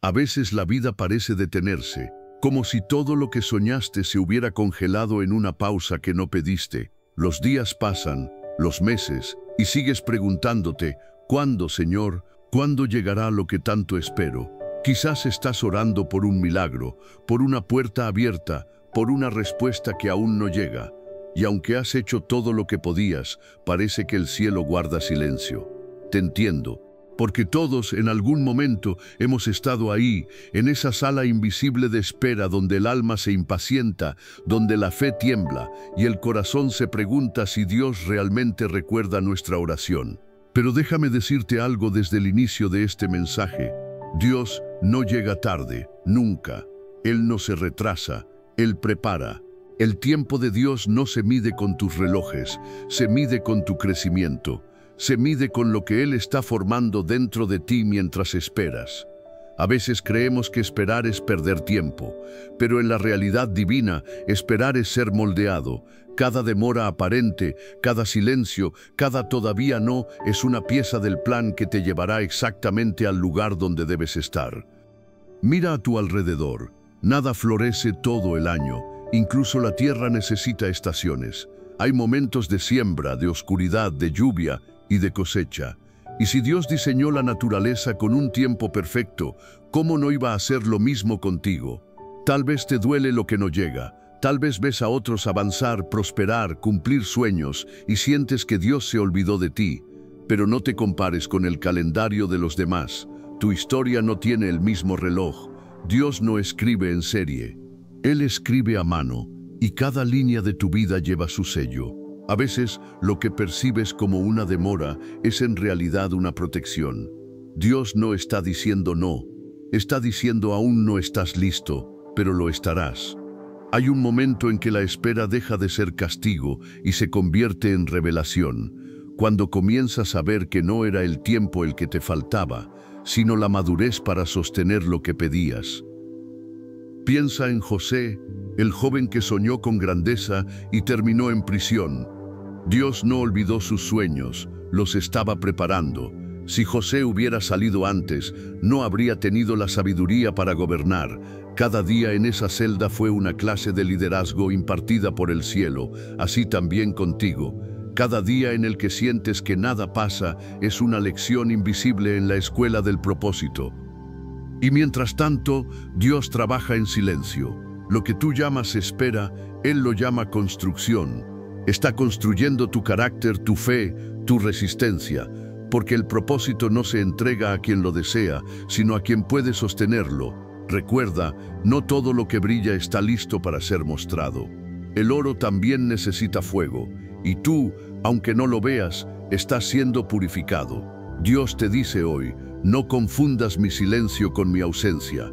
A veces la vida parece detenerse, como si todo lo que soñaste se hubiera congelado en una pausa que no pediste. Los días pasan, los meses, y sigues preguntándote, ¿cuándo, Señor? ¿Cuándo llegará lo que tanto espero? Quizás estás orando por un milagro, por una puerta abierta, por una respuesta que aún no llega. Y aunque has hecho todo lo que podías, parece que el cielo guarda silencio. Te entiendo, porque todos en algún momento hemos estado ahí, en esa sala invisible de espera donde el alma se impacienta, donde la fe tiembla y el corazón se pregunta si Dios realmente recuerda nuestra oración. Pero déjame decirte algo desde el inicio de este mensaje. Dios no llega tarde, nunca. Él no se retrasa, Él prepara. El tiempo de Dios no se mide con tus relojes, se mide con tu crecimiento, se mide con lo que Él está formando dentro de ti mientras esperas. A veces creemos que esperar es perder tiempo, pero en la realidad divina, esperar es ser moldeado. Cada demora aparente, cada silencio, cada todavía no, es una pieza del plan que te llevará exactamente al lugar donde debes estar. Mira a tu alrededor, nada florece todo el año. Incluso la tierra necesita estaciones. Hay momentos de siembra, de oscuridad, de lluvia y de cosecha. Y si Dios diseñó la naturaleza con un tiempo perfecto, ¿cómo no iba a hacer lo mismo contigo? Tal vez te duele lo que no llega. Tal vez ves a otros avanzar, prosperar, cumplir sueños y sientes que Dios se olvidó de ti. Pero no te compares con el calendario de los demás. Tu historia no tiene el mismo reloj. Dios no escribe en serie. Él escribe a mano, y cada línea de tu vida lleva su sello. A veces, lo que percibes como una demora es en realidad una protección. Dios no está diciendo no, está diciendo aún no estás listo, pero lo estarás. Hay un momento en que la espera deja de ser castigo y se convierte en revelación, cuando comienzas a ver que no era el tiempo el que te faltaba, sino la madurez para sostener lo que pedías. Piensa en José, el joven que soñó con grandeza y terminó en prisión. Dios no olvidó sus sueños, los estaba preparando. Si José hubiera salido antes, no habría tenido la sabiduría para gobernar. Cada día en esa celda fue una clase de liderazgo impartida por el cielo, así también contigo. Cada día en el que sientes que nada pasa es una lección invisible en la escuela del propósito. Y mientras tanto, Dios trabaja en silencio. Lo que tú llamas espera, Él lo llama construcción. Está construyendo tu carácter, tu fe, tu resistencia, porque el propósito no se entrega a quien lo desea, sino a quien puede sostenerlo. Recuerda, no todo lo que brilla está listo para ser mostrado. El oro también necesita fuego, y tú, aunque no lo veas, estás siendo purificado. Dios te dice hoy, no confundas mi silencio con mi ausencia.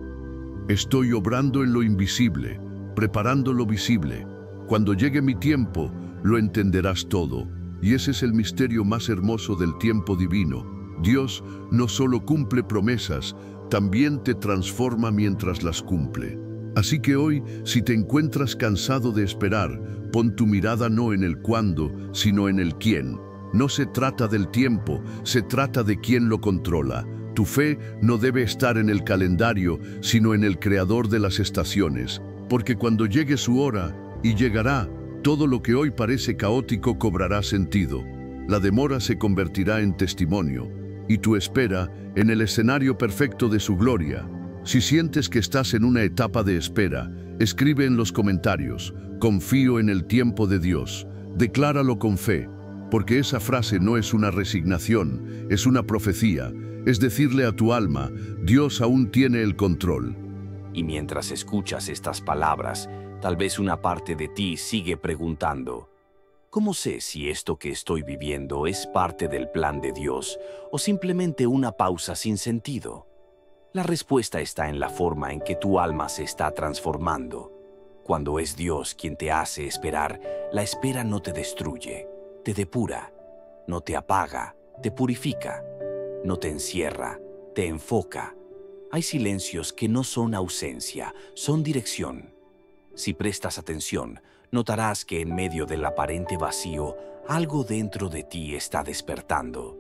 Estoy obrando en lo invisible, preparando lo visible. Cuando llegue mi tiempo, lo entenderás todo. Y ese es el misterio más hermoso del tiempo divino. Dios no solo cumple promesas, también te transforma mientras las cumple. Así que hoy, si te encuentras cansado de esperar, pon tu mirada no en el cuándo, sino en el quién. No se trata del tiempo, se trata de quién lo controla. Tu fe no debe estar en el calendario, sino en el creador de las estaciones. Porque cuando llegue su hora, y llegará, todo lo que hoy parece caótico cobrará sentido. La demora se convertirá en testimonio, y tu espera en el escenario perfecto de su gloria. Si sientes que estás en una etapa de espera, escribe en los comentarios, confío en el tiempo de Dios. Decláralo con fe, porque esa frase no es una resignación, es una profecía. Es decirle a tu alma, Dios aún tiene el control. Y mientras escuchas estas palabras, tal vez una parte de ti sigue preguntando, ¿cómo sé si esto que estoy viviendo es parte del plan de Dios o simplemente una pausa sin sentido? La respuesta está en la forma en que tu alma se está transformando. Cuando es Dios quien te hace esperar, la espera no te destruye, te depura, no te apaga, te purifica. No te encierra, te enfoca. Hay silencios que no son ausencia, son dirección. Si prestas atención, notarás que en medio del aparente vacío, algo dentro de ti está despertando.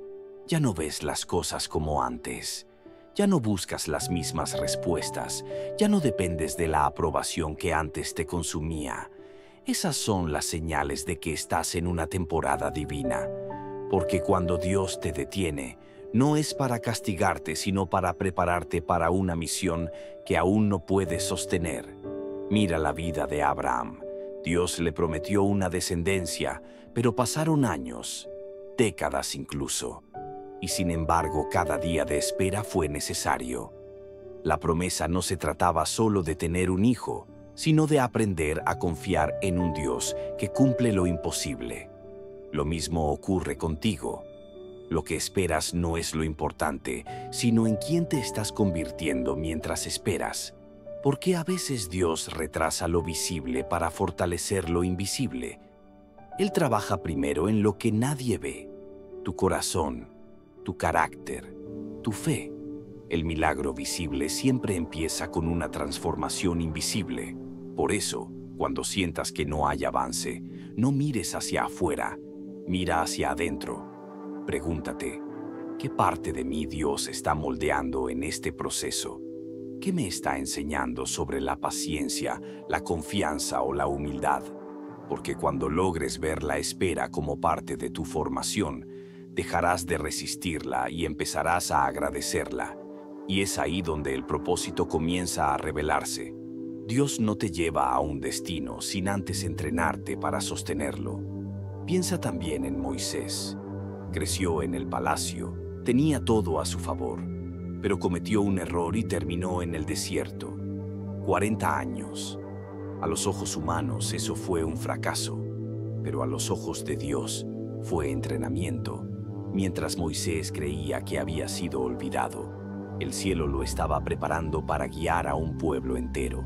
Ya no ves las cosas como antes. Ya no buscas las mismas respuestas, ya no dependes de la aprobación que antes te consumía. Esas son las señales de que estás en una temporada divina, porque cuando Dios te detiene, no es para castigarte, sino para prepararte para una misión que aún no puedes sostener. Mira la vida de Abraham. Dios le prometió una descendencia, pero pasaron años, décadas incluso. Y sin embargo, cada día de espera fue necesario. La promesa no se trataba solo de tener un hijo, sino de aprender a confiar en un Dios que cumple lo imposible. Lo mismo ocurre contigo. Lo que esperas no es lo importante, sino en quién te estás convirtiendo mientras esperas. Porque a veces Dios retrasa lo visible para fortalecer lo invisible. Él trabaja primero en lo que nadie ve: tu corazón, tu carácter, tu fe. El milagro visible siempre empieza con una transformación invisible. Por eso, cuando sientas que no hay avance, no mires hacia afuera, mira hacia adentro. Pregúntate, ¿qué parte de mí Dios está moldeando en este proceso? ¿Qué me está enseñando sobre la paciencia, la confianza o la humildad? Porque cuando logres ver la espera como parte de tu formación, dejarás de resistirla y empezarás a agradecerla. Y es ahí donde el propósito comienza a revelarse. Dios no te lleva a un destino sin antes entrenarte para sostenerlo. Piensa también en Moisés. Creció en el palacio, tenía todo a su favor, pero cometió un error y terminó en el desierto. 40 años. A los ojos humanos eso fue un fracaso, pero a los ojos de Dios fue entrenamiento. Mientras Moisés creía que había sido olvidado, el cielo lo estaba preparando para guiar a un pueblo entero.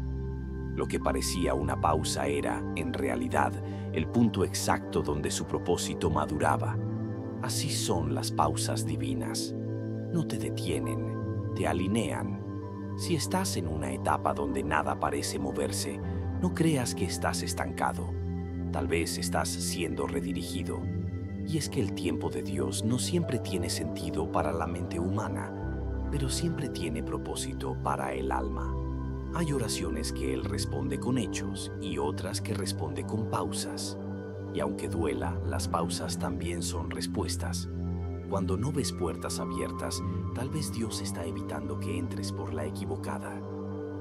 Lo que parecía una pausa era, en realidad, el punto exacto donde su propósito maduraba. Así son las pausas divinas. No te detienen, te alinean. Si estás en una etapa donde nada parece moverse, no creas que estás estancado. Tal vez estás siendo redirigido. Y es que el tiempo de Dios no siempre tiene sentido para la mente humana, pero siempre tiene propósito para el alma. Hay oraciones que Él responde con hechos y otras que responde con pausas. Y aunque duela, las pausas también son respuestas. Cuando no ves puertas abiertas, tal vez Dios está evitando que entres por la equivocada.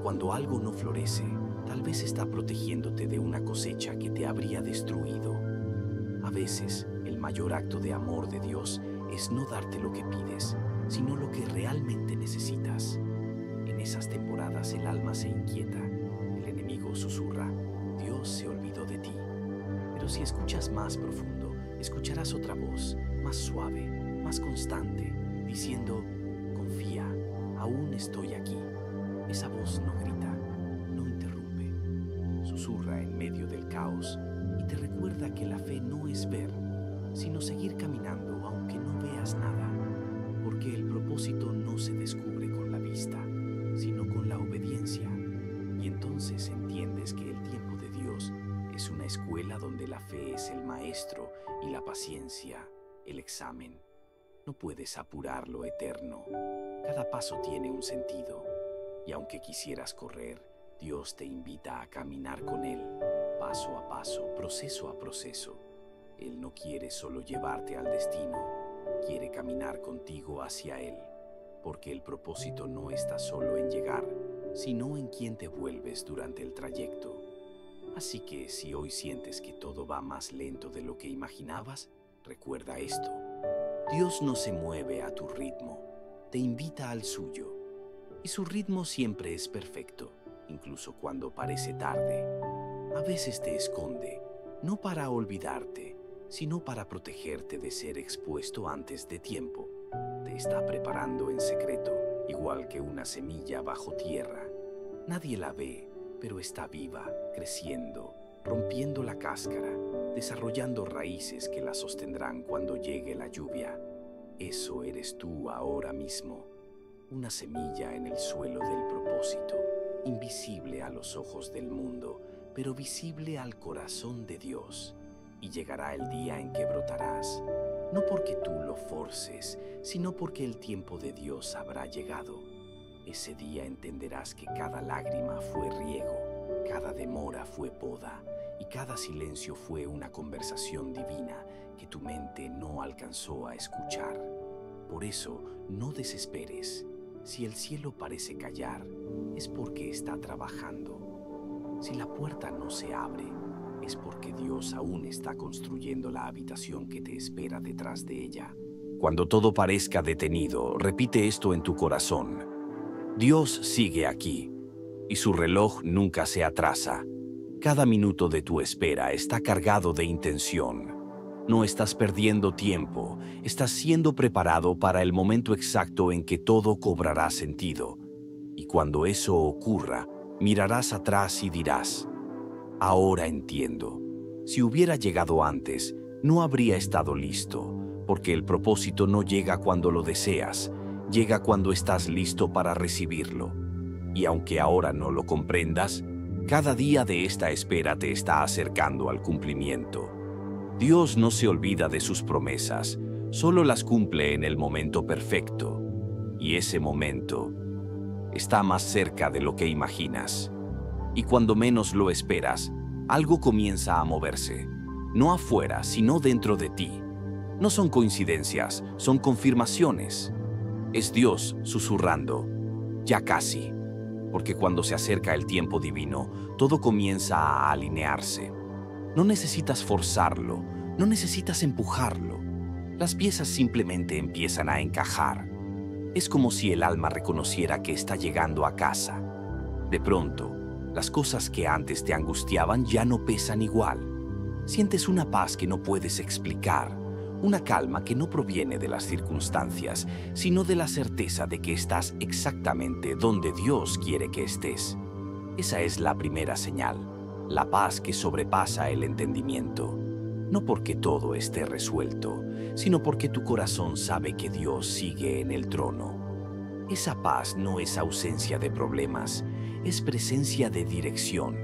Cuando algo no florece, tal vez está protegiéndote de una cosecha que te habría destruido. A veces, el mayor acto de amor de Dios es no darte lo que pides, sino lo que realmente necesitas. En esas temporadas el alma se inquieta, el enemigo susurra, Dios se olvidó de ti. Pero si escuchas más profundo, escucharás otra voz, más suave, más constante, diciendo, confía, aún estoy aquí. Esa voz no grita, no interrumpe, susurra en medio del caos y te recuerda que la fe no es ver, sino seguir caminando aunque no veas nada, porque el propósito no se descubre con la vista, sino con la obediencia. Y entonces entiendes que el tiempo de Dios es una escuela donde la fe es el maestro y la paciencia el examen. No puedes apurar lo eterno. Cada paso tiene un sentido. Y aunque quisieras correr, Dios te invita a caminar con Él, paso a paso, proceso a proceso. Él no quiere solo llevarte al destino, quiere caminar contigo hacia Él, porque el propósito no está solo en llegar, sino en quién te vuelves durante el trayecto. Así que si hoy sientes que todo va más lento de lo que imaginabas, recuerda esto. Dios no se mueve a tu ritmo, te invita al suyo. Y su ritmo siempre es perfecto, incluso cuando parece tarde. A veces te esconde, no para olvidarte, sino para protegerte de ser expuesto antes de tiempo. Te está preparando en secreto, igual que una semilla bajo tierra. Nadie la ve, pero está viva, creciendo, rompiendo la cáscara, desarrollando raíces que la sostendrán cuando llegue la lluvia. Eso eres tú ahora mismo. Una semilla en el suelo del propósito, invisible a los ojos del mundo, pero visible al corazón de Dios. Y llegará el día en que brotarás, no porque tú lo forces, sino porque el tiempo de Dios habrá llegado. Ese día entenderás que cada lágrima fue riego, cada demora fue poda y cada silencio fue una conversación divina que tu mente no alcanzó a escuchar. Por eso, no desesperes. Si el cielo parece callar, es porque está trabajando. Si la puerta no se abre, es porque Dios aún está construyendo la habitación que te espera detrás de ella. Cuando todo parezca detenido, repite esto en tu corazón. Dios sigue aquí, y su reloj nunca se atrasa. Cada minuto de tu espera está cargado de intención. No estás perdiendo tiempo, estás siendo preparado para el momento exacto en que todo cobrará sentido. Y cuando eso ocurra, mirarás atrás y dirás, ahora entiendo. Si hubiera llegado antes, no habría estado listo, porque el propósito no llega cuando lo deseas, llega cuando estás listo para recibirlo. Y aunque ahora no lo comprendas, cada día de esta espera te está acercando al cumplimiento. Dios no se olvida de sus promesas, solo las cumple en el momento perfecto. Y ese momento está más cerca de lo que imaginas. Y cuando menos lo esperas, algo comienza a moverse. No afuera, sino dentro de ti. No son coincidencias, son confirmaciones. Es Dios susurrando, ya casi. Porque cuando se acerca el tiempo divino, todo comienza a alinearse. No necesitas forzarlo, no necesitas empujarlo. Las piezas simplemente empiezan a encajar. Es como si el alma reconociera que está llegando a casa. De pronto, las cosas que antes te angustiaban ya no pesan igual. Sientes una paz que no puedes explicar, una calma que no proviene de las circunstancias, sino de la certeza de que estás exactamente donde Dios quiere que estés. Esa es la primera señal, la paz que sobrepasa el entendimiento. No porque todo esté resuelto, sino porque tu corazón sabe que Dios sigue en el trono. Esa paz no es ausencia de problemas, es presencia de dirección.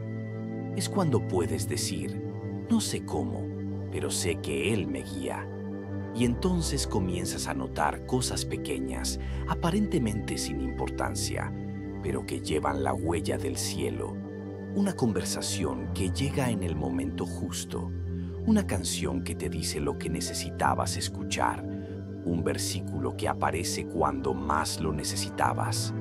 Es cuando puedes decir, no sé cómo, pero sé que Él me guía. Y entonces comienzas a notar cosas pequeñas, aparentemente sin importancia, pero que llevan la huella del cielo. Una conversación que llega en el momento justo. Una canción que te dice lo que necesitabas escuchar. Un versículo que aparece cuando más lo necesitabas.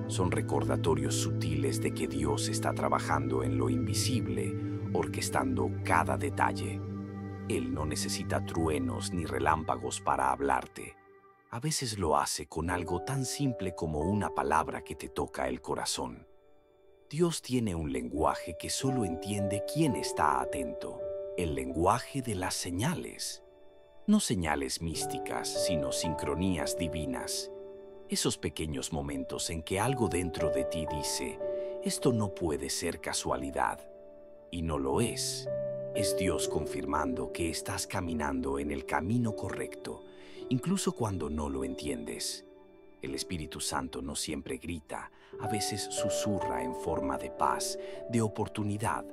Son recordatorios sutiles de que Dios está trabajando en lo invisible, orquestando cada detalle. Él no necesita truenos ni relámpagos para hablarte. A veces lo hace con algo tan simple como una palabra que te toca el corazón. Dios tiene un lenguaje que solo entiende quien está atento. El lenguaje de las señales. No señales místicas, sino sincronías divinas. Esos pequeños momentos en que algo dentro de ti dice, esto no puede ser casualidad. Y no lo es. Es Dios confirmando que estás caminando en el camino correcto, incluso cuando no lo entiendes. El Espíritu Santo no siempre grita, a veces susurra en forma de paz, de oportunidad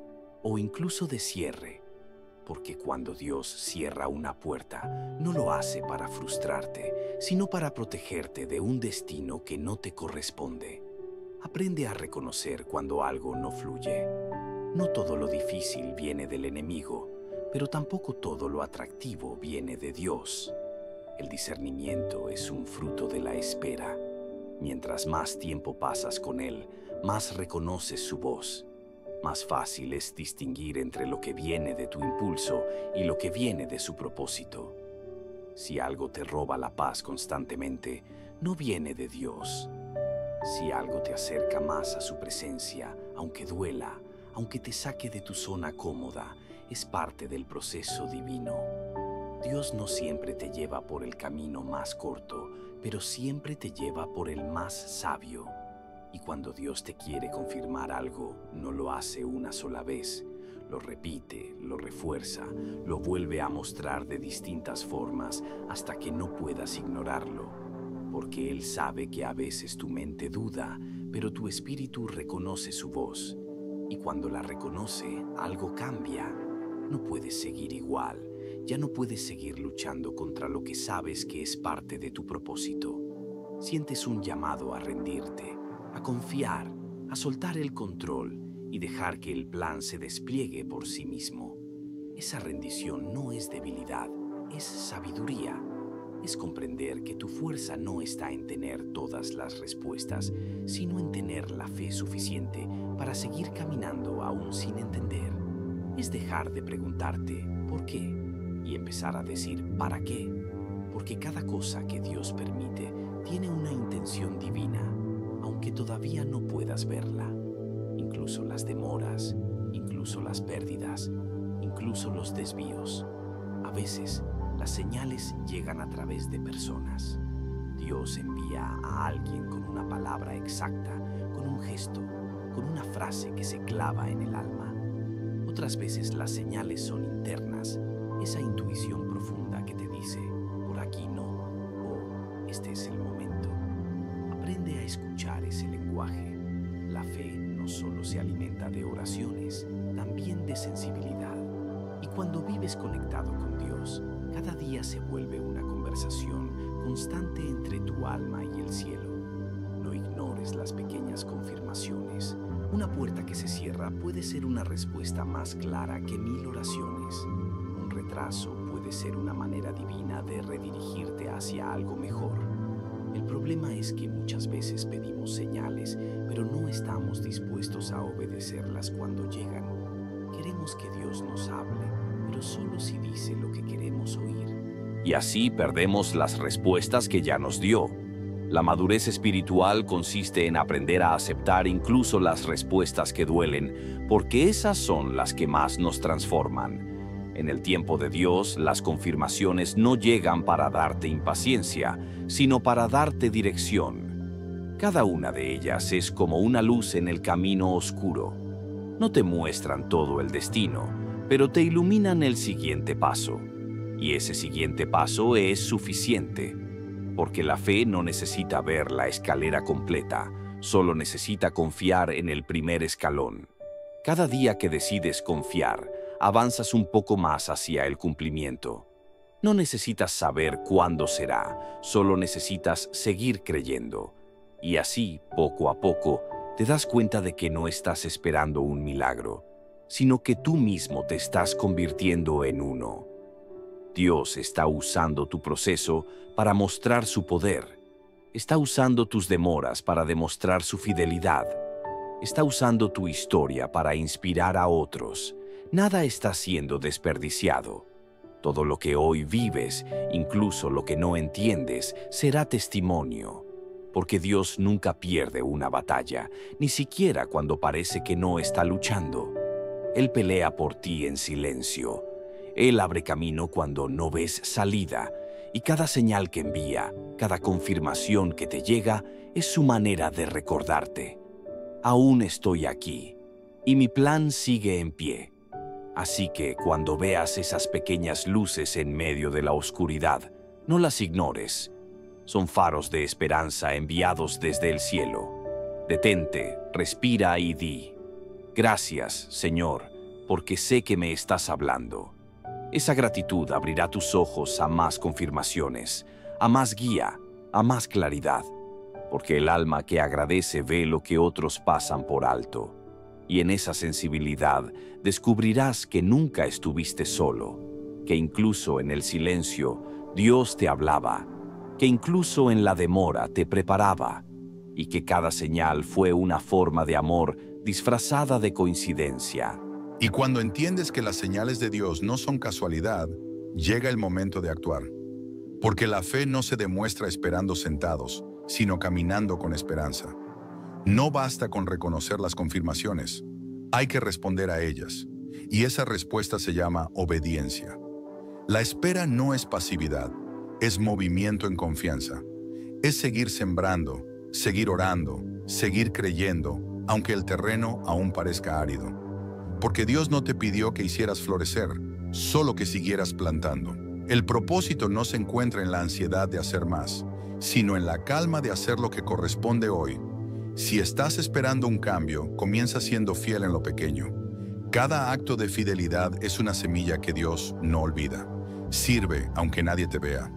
o incluso de cierre. Porque cuando Dios cierra una puerta, no lo hace para frustrarte, sino para protegerte de un destino que no te corresponde. Aprende a reconocer cuando algo no fluye. No todo lo difícil viene del enemigo, pero tampoco todo lo atractivo viene de Dios. El discernimiento es un fruto de la espera. Mientras más tiempo pasas con Él, más reconoces su voz. Más fácil es distinguir entre lo que viene de tu impulso y lo que viene de su propósito. Si algo te roba la paz constantemente, no viene de Dios. Si algo te acerca más a su presencia, aunque duela, aunque te saque de tu zona cómoda, es parte del proceso divino. Dios no siempre te lleva por el camino más corto, pero siempre te lleva por el más sabio. Y cuando Dios te quiere confirmar algo, no lo hace una sola vez. Lo repite, lo refuerza, lo vuelve a mostrar de distintas formas hasta que no puedas ignorarlo. Porque Él sabe que a veces tu mente duda, pero tu espíritu reconoce su voz. Y cuando la reconoce, algo cambia. No puedes seguir igual. Ya no puedes seguir luchando contra lo que sabes que es parte de tu propósito. Sientes un llamado a rendirte, a confiar, a soltar el control y dejar que el plan se despliegue por sí mismo. Esa rendición no es debilidad, es sabiduría. Es comprender que tu fuerza no está en tener todas las respuestas, sino en tener la fe suficiente para seguir caminando aún sin entender. Es dejar de preguntarte ¿por qué? Y empezar a decir ¿para qué? Porque cada cosa que Dios permite tiene una intención divina, aunque todavía no puedas verla. Incluso las demoras, incluso las pérdidas, incluso los desvíos. A veces, las señales llegan a través de personas. Dios envía a alguien con una palabra exacta, con un gesto, con una frase que se clava en el alma. Otras veces las señales son internas, esa intuición profunda que te dice, por aquí no, o este es el momento. Aprende a escuchar ese lenguaje. La fe no solo se alimenta de oraciones, también de sensibilidad. Y cuando vives conectado con Dios, cada día se vuelve una conversación constante entre tu alma y el cielo. No ignores las pequeñas confirmaciones. Una puerta que se cierra puede ser una respuesta más clara que 1000 oraciones. Un retraso puede ser una manera divina de redirigirte hacia algo mejor. El problema es que muchas veces pedimos señales, pero no estamos dispuestos a obedecerlas cuando llegan. Queremos que Dios nos hable, pero solo si dice lo que queremos oír. Y así perdemos las respuestas que ya nos dio. La madurez espiritual consiste en aprender a aceptar incluso las respuestas que duelen, porque esas son las que más nos transforman. En el tiempo de Dios, las confirmaciones no llegan para darte impaciencia, sino para darte dirección. Cada una de ellas es como una luz en el camino oscuro. No te muestran todo el destino, pero te iluminan el siguiente paso. Y ese siguiente paso es suficiente, porque la fe no necesita ver la escalera completa, solo necesita confiar en el primer escalón. Cada día que decides confiar, avanzas un poco más hacia el cumplimiento. No necesitas saber cuándo será, solo necesitas seguir creyendo. Y así, poco a poco, te das cuenta de que no estás esperando un milagro, sino que tú mismo te estás convirtiendo en uno. Dios está usando tu proceso para mostrar su poder. Está usando tus demoras para demostrar su fidelidad. Está usando tu historia para inspirar a otros. Nada está siendo desperdiciado. Todo lo que hoy vives, incluso lo que no entiendes, será testimonio. Porque Dios nunca pierde una batalla, ni siquiera cuando parece que no está luchando. Él pelea por ti en silencio. Él abre camino cuando no ves salida, y cada señal que envía, cada confirmación que te llega, es su manera de recordarte. Aún estoy aquí, y mi plan sigue en pie. Así que cuando veas esas pequeñas luces en medio de la oscuridad, no las ignores. Son faros de esperanza enviados desde el cielo. Detente, respira y di: gracias, Señor, porque sé que me estás hablando. Esa gratitud abrirá tus ojos a más confirmaciones, a más guía, a más claridad, porque el alma que agradece ve lo que otros pasan por alto. Y en esa sensibilidad descubrirás que nunca estuviste solo, que incluso en el silencio Dios te hablaba, que incluso en la demora te preparaba, y que cada señal fue una forma de amor disfrazada de coincidencia. Y cuando entiendes que las señales de Dios no son casualidad, llega el momento de actuar. Porque la fe no se demuestra esperando sentados, sino caminando con esperanza. No basta con reconocer las confirmaciones, hay que responder a ellas. Y esa respuesta se llama obediencia. La espera no es pasividad, es movimiento en confianza. Es seguir sembrando, seguir orando, seguir creyendo, aunque el terreno aún parezca árido. Porque Dios no te pidió que hicieras florecer, solo que siguieras plantando. El propósito no se encuentra en la ansiedad de hacer más, sino en la calma de hacer lo que corresponde hoy. Si estás esperando un cambio, comienza siendo fiel en lo pequeño. Cada acto de fidelidad es una semilla que Dios no olvida. Sirve aunque nadie te vea.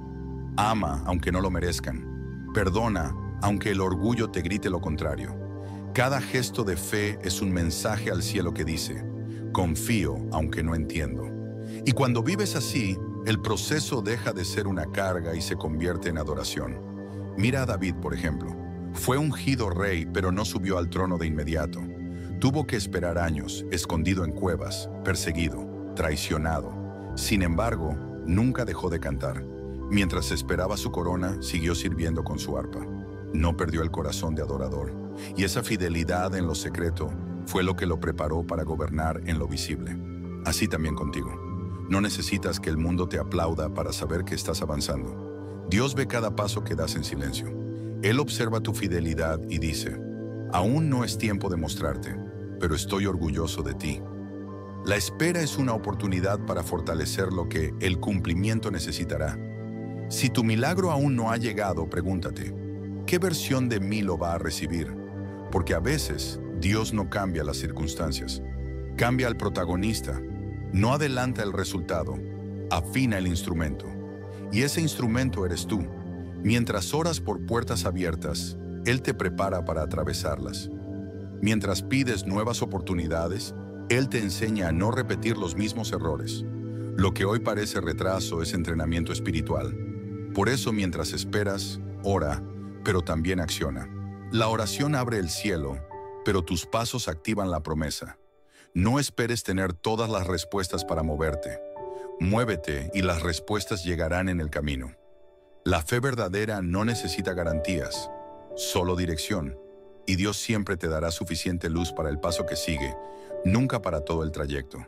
Ama aunque no lo merezcan. Perdona aunque el orgullo te grite lo contrario. Cada gesto de fe es un mensaje al cielo que dice, confío aunque no entiendo. Y cuando vives así, el proceso deja de ser una carga y se convierte en adoración. Mira a David, por ejemplo. Fue ungido rey, pero no subió al trono de inmediato. Tuvo que esperar años, escondido en cuevas, perseguido, traicionado. Sin embargo, nunca dejó de cantar. Mientras esperaba su corona, siguió sirviendo con su arpa. No perdió el corazón de adorador. Y esa fidelidad en lo secreto fue lo que lo preparó para gobernar en lo visible. Así también contigo. No necesitas que el mundo te aplauda para saber que estás avanzando. Dios ve cada paso que das en silencio. Él observa tu fidelidad y dice, aún no es tiempo de mostrarte, pero estoy orgulloso de ti. La espera es una oportunidad para fortalecer lo que el cumplimiento necesitará. Si tu milagro aún no ha llegado, pregúntate, ¿qué versión de mí lo va a recibir? Porque a veces Dios no cambia las circunstancias, cambia al protagonista, no adelanta el resultado, afina el instrumento. Y ese instrumento eres tú. Mientras oras por puertas abiertas, Él te prepara para atravesarlas. Mientras pides nuevas oportunidades, Él te enseña a no repetir los mismos errores. Lo que hoy parece retraso es entrenamiento espiritual. Por eso, mientras esperas, ora, pero también acciona. La oración abre el cielo, pero tus pasos activan la promesa. No esperes tener todas las respuestas para moverte. Muévete y las respuestas llegarán en el camino. La fe verdadera no necesita garantías, solo dirección. Y Dios siempre te dará suficiente luz para el paso que sigue, nunca para todo el trayecto.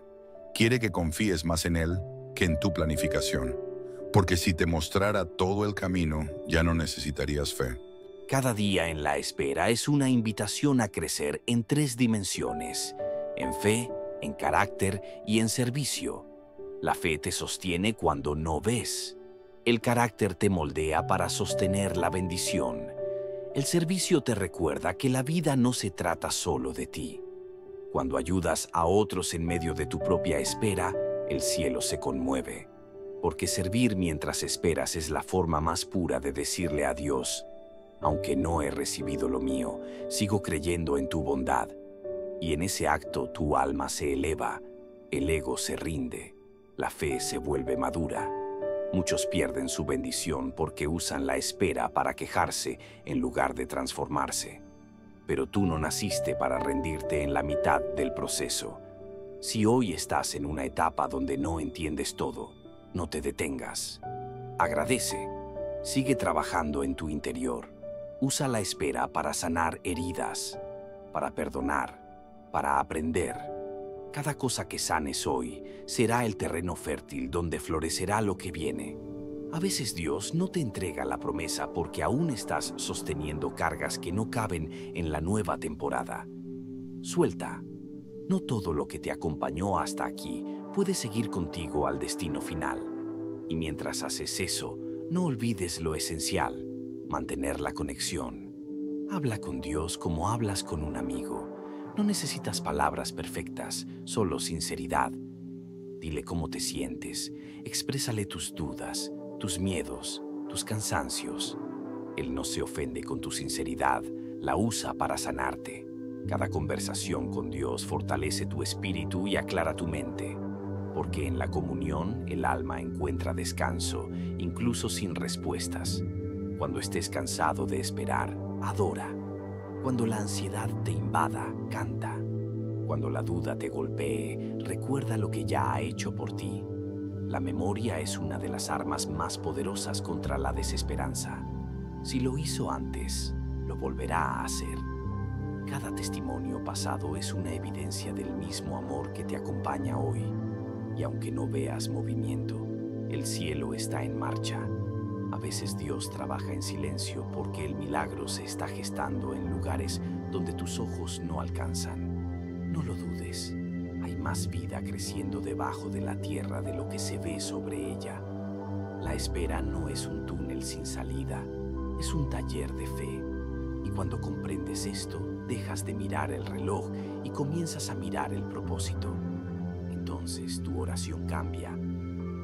Quiere que confíes más en Él que en tu planificación. Porque si te mostrara todo el camino, ya no necesitarías fe. Cada día en la espera es una invitación a crecer en 3 dimensiones: en fe, en carácter y en servicio. La fe te sostiene cuando no ves. El carácter te moldea para sostener la bendición. El servicio te recuerda que la vida no se trata solo de ti. Cuando ayudas a otros en medio de tu propia espera, el cielo se conmueve. Porque servir mientras esperas es la forma más pura de decirle a Dios, aunque no he recibido lo mío, sigo creyendo en tu bondad. Y en ese acto tu alma se eleva, el ego se rinde, la fe se vuelve madura. Muchos pierden su bendición porque usan la espera para quejarse en lugar de transformarse. Pero tú no naciste para rendirte en la mitad del proceso. Si hoy estás en una etapa donde no entiendes todo, no te detengas. Agradece. Sigue trabajando en tu interior. Usa la espera para sanar heridas, para perdonar, para aprender. Cada cosa que sanes hoy será el terreno fértil donde florecerá lo que viene. A veces Dios no te entrega la promesa porque aún estás sosteniendo cargas que no caben en la nueva temporada. Suelta. No todo lo que te acompañó hasta aquí puede seguir contigo al destino final. Y mientras haces eso, no olvides lo esencial: mantener la conexión. Habla con Dios como hablas con un amigo. No necesitas palabras perfectas, solo sinceridad. Dile cómo te sientes, exprésale tus dudas, tus miedos, tus cansancios. Él no se ofende con tu sinceridad, la usa para sanarte. Cada conversación con Dios fortalece tu espíritu y aclara tu mente. Porque en la comunión el alma encuentra descanso, incluso sin respuestas. Cuando estés cansado de esperar, adora. Cuando la ansiedad te invada, canta. Cuando la duda te golpee, recuerda lo que ya ha hecho por ti. La memoria es una de las armas más poderosas contra la desesperanza. Si lo hizo antes, lo volverá a hacer. Cada testimonio pasado es una evidencia del mismo amor que te acompaña hoy. Y aunque no veas movimiento, el cielo está en marcha. A veces Dios trabaja en silencio porque el milagro se está gestando en lugares donde tus ojos no alcanzan. No lo dudes, hay más vida creciendo debajo de la tierra de lo que se ve sobre ella. La espera no es un túnel sin salida, es un taller de fe. Y cuando comprendes esto, dejas de mirar el reloj y comienzas a mirar el propósito. Entonces tu oración cambia.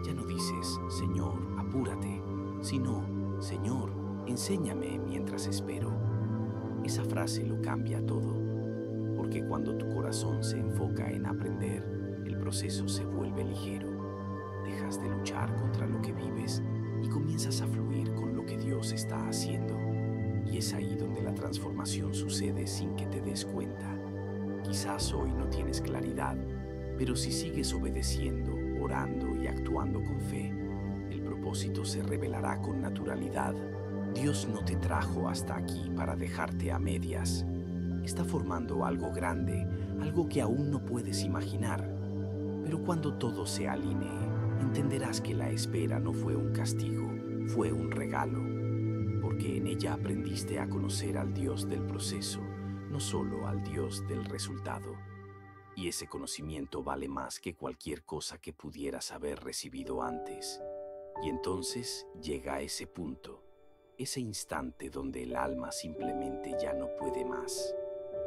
Ya no dices, Señor, apúrate, sino, Señor, enséñame mientras espero. Esa frase lo cambia todo. porque cuando tu corazón se enfoca en aprender, el proceso se vuelve ligero. Dejas de luchar contra lo que vives y comienzas a fluir con lo que Dios está haciendo. Y es ahí donde la transformación sucede sin que te des cuenta. Quizás hoy no tienes claridad, pero si sigues obedeciendo, orando y actuando con fe, el propósito se revelará con naturalidad. Dios no te trajo hasta aquí para dejarte a medias. Está formando algo grande, algo que aún no puedes imaginar. Pero cuando todo se alinee, entenderás que la espera no fue un castigo, fue un regalo, porque en ella aprendiste a conocer al Dios del proceso, no solo al Dios del resultado. Y ese conocimiento vale más que cualquier cosa que pudieras haber recibido antes. Y entonces llega ese punto, ese instante donde el alma simplemente ya no puede más.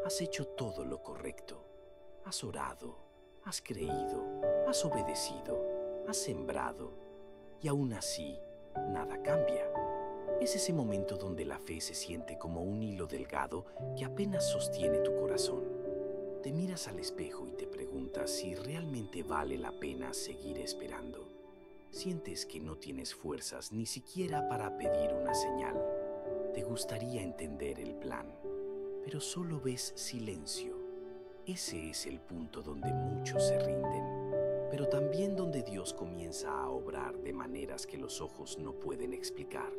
Has hecho todo lo correcto, has orado, has creído, has obedecido, has sembrado, y aún así, nada cambia. Es ese momento donde la fe se siente como un hilo delgado que apenas sostiene tu corazón. Te miras al espejo y te preguntas si realmente vale la pena seguir esperando. Sientes que no tienes fuerzas ni siquiera para pedir una señal. Te gustaría entender el plan, pero solo ves silencio. Ese es el punto donde muchos se rinden, pero también donde Dios comienza a obrar de maneras que los ojos no pueden explicar.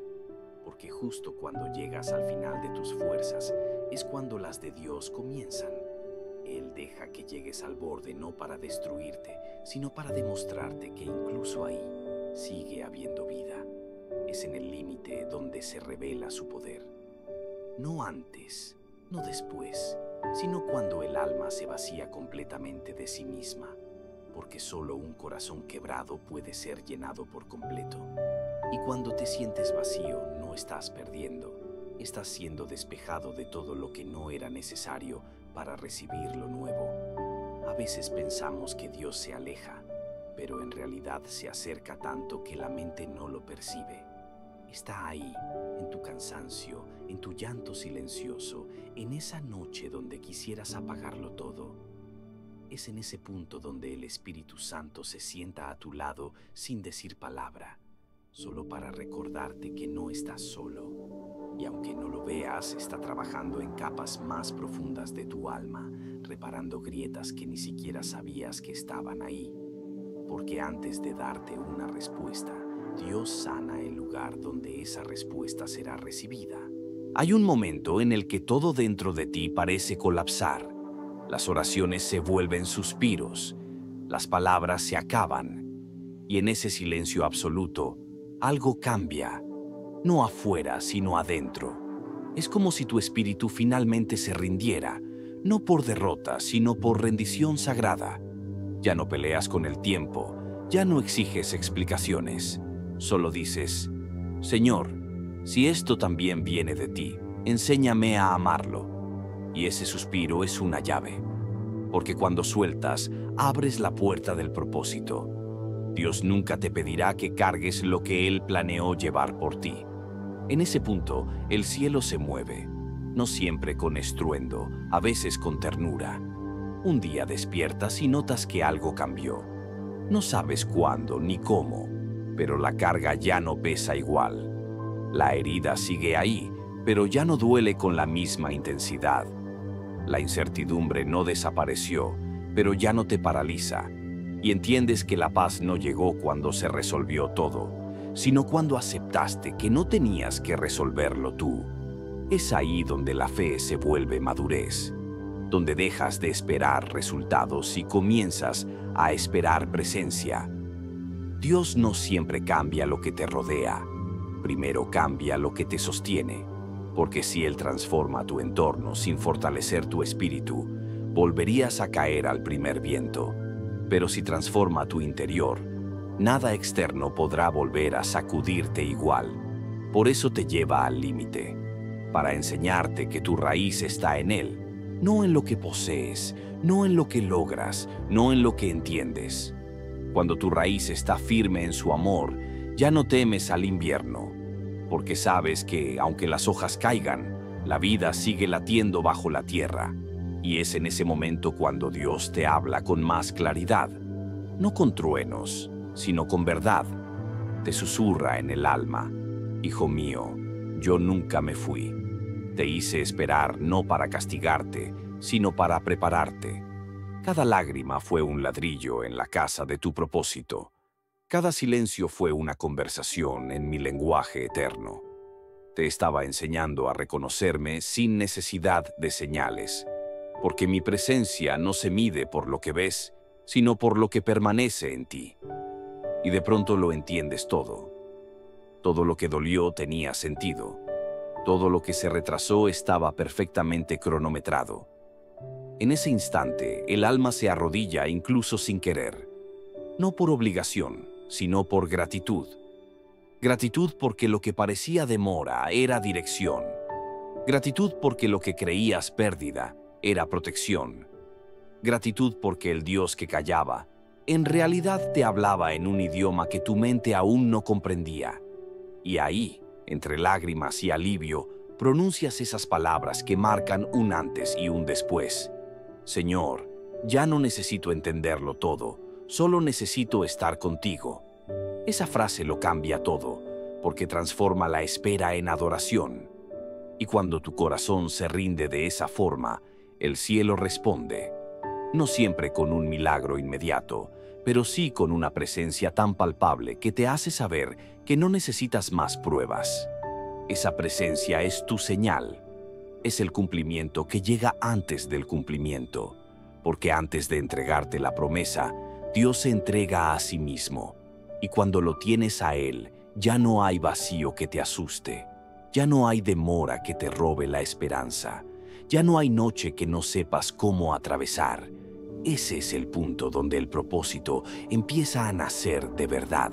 Porque justo cuando llegas al final de tus fuerzas es cuando las de Dios comienzan. Él deja que llegues al borde no para destruirte, sino para demostrarte que incluso ahí sigue habiendo vida. Es en el límite donde se revela su poder. No antes, no después, sino cuando el alma se vacía completamente de sí misma, porque solo un corazón quebrado puede ser llenado por completo. Y cuando te sientes vacío, no estás perdiendo, estás siendo despejado de todo lo que no era necesario para recibir lo nuevo. A veces pensamos que Dios se aleja, pero en realidad se acerca tanto que la mente no lo percibe. Está ahí, en tu cansancio, en tu llanto silencioso, en esa noche donde quisieras apagarlo todo. Es en ese punto donde el Espíritu Santo se sienta a tu lado sin decir palabra, solo para recordarte que no estás solo. Y aunque no lo veas, está trabajando en capas más profundas de tu alma, reparando grietas que ni siquiera sabías que estaban ahí. Porque antes de darte una respuesta, Dios sana el lugar donde esa respuesta será recibida. Hay un momento en el que todo dentro de ti parece colapsar. Las oraciones se vuelven suspiros, las palabras se acaban, y en ese silencio absoluto, algo cambia, no afuera, sino adentro. Es como si tu espíritu finalmente se rindiera, no por derrota, sino por rendición sagrada. Ya no peleas con el tiempo, ya no exiges explicaciones. Solo dices, Señor, si esto también viene de ti, enséñame a amarlo. Y ese suspiro es una llave, porque cuando sueltas, abres la puerta del propósito. Dios nunca te pedirá que cargues lo que Él planeó llevar por ti. En ese punto, el cielo se mueve, no siempre con estruendo, a veces con ternura. Un día despiertas y notas que algo cambió. No sabes cuándo ni cómo, pero la carga ya no pesa igual. La herida sigue ahí, pero ya no duele con la misma intensidad. La incertidumbre no desapareció, pero ya no te paraliza. Y entiendes que la paz no llegó cuando se resolvió todo, sino cuando aceptaste que no tenías que resolverlo tú. Es ahí donde la fe se vuelve madurez, donde dejas de esperar resultados y comienzas a esperar presencia. Dios no siempre cambia lo que te rodea, primero cambia lo que te sostiene, porque si Él transforma tu entorno sin fortalecer tu espíritu, volverías a caer al primer viento. Pero si transforma tu interior, nada externo podrá volver a sacudirte igual. Por eso te lleva al límite, para enseñarte que tu raíz está en Él, no en lo que posees, no en lo que logras, no en lo que entiendes. Cuando tu raíz está firme en su amor, ya no temes al invierno, porque sabes que, aunque las hojas caigan, la vida sigue latiendo bajo la tierra. Y es en ese momento cuando Dios te habla con más claridad, no con truenos, sino con verdad. Te susurra en el alma: hijo mío, yo nunca me fui. Te hice esperar no para castigarte, sino para prepararte. Cada lágrima fue un ladrillo en la casa de tu propósito. Cada silencio fue una conversación en mi lenguaje eterno. Te estaba enseñando a reconocerme sin necesidad de señales, porque mi presencia no se mide por lo que ves, sino por lo que permanece en ti. Y de pronto lo entiendes todo. Todo lo que dolió tenía sentido. Todo lo que se retrasó estaba perfectamente cronometrado. En ese instante, el alma se arrodilla incluso sin querer. No por obligación, sino por gratitud. Gratitud porque lo que parecía demora era dirección. Gratitud porque lo que creías pérdida era protección. Gratitud porque el Dios que callaba, en realidad te hablaba en un idioma que tu mente aún no comprendía. Y ahí, entre lágrimas y alivio, pronuncias esas palabras que marcan un antes y un después. Señor, ya no necesito entenderlo todo, solo necesito estar contigo. Esa frase lo cambia todo, porque transforma la espera en adoración. Y cuando tu corazón se rinde de esa forma, el cielo responde. No siempre con un milagro inmediato, pero sí con una presencia tan palpable que te hace saber que no necesitas más pruebas. Esa presencia es tu señal. Es el cumplimiento que llega antes del cumplimiento, porque antes de entregarte la promesa, Dios se entrega a sí mismo. Y cuando lo tienes a Él, ya no hay vacío que te asuste, ya no hay demora que te robe la esperanza, ya no hay noche que no sepas cómo atravesar. Ese es el punto donde el propósito empieza a nacer de verdad.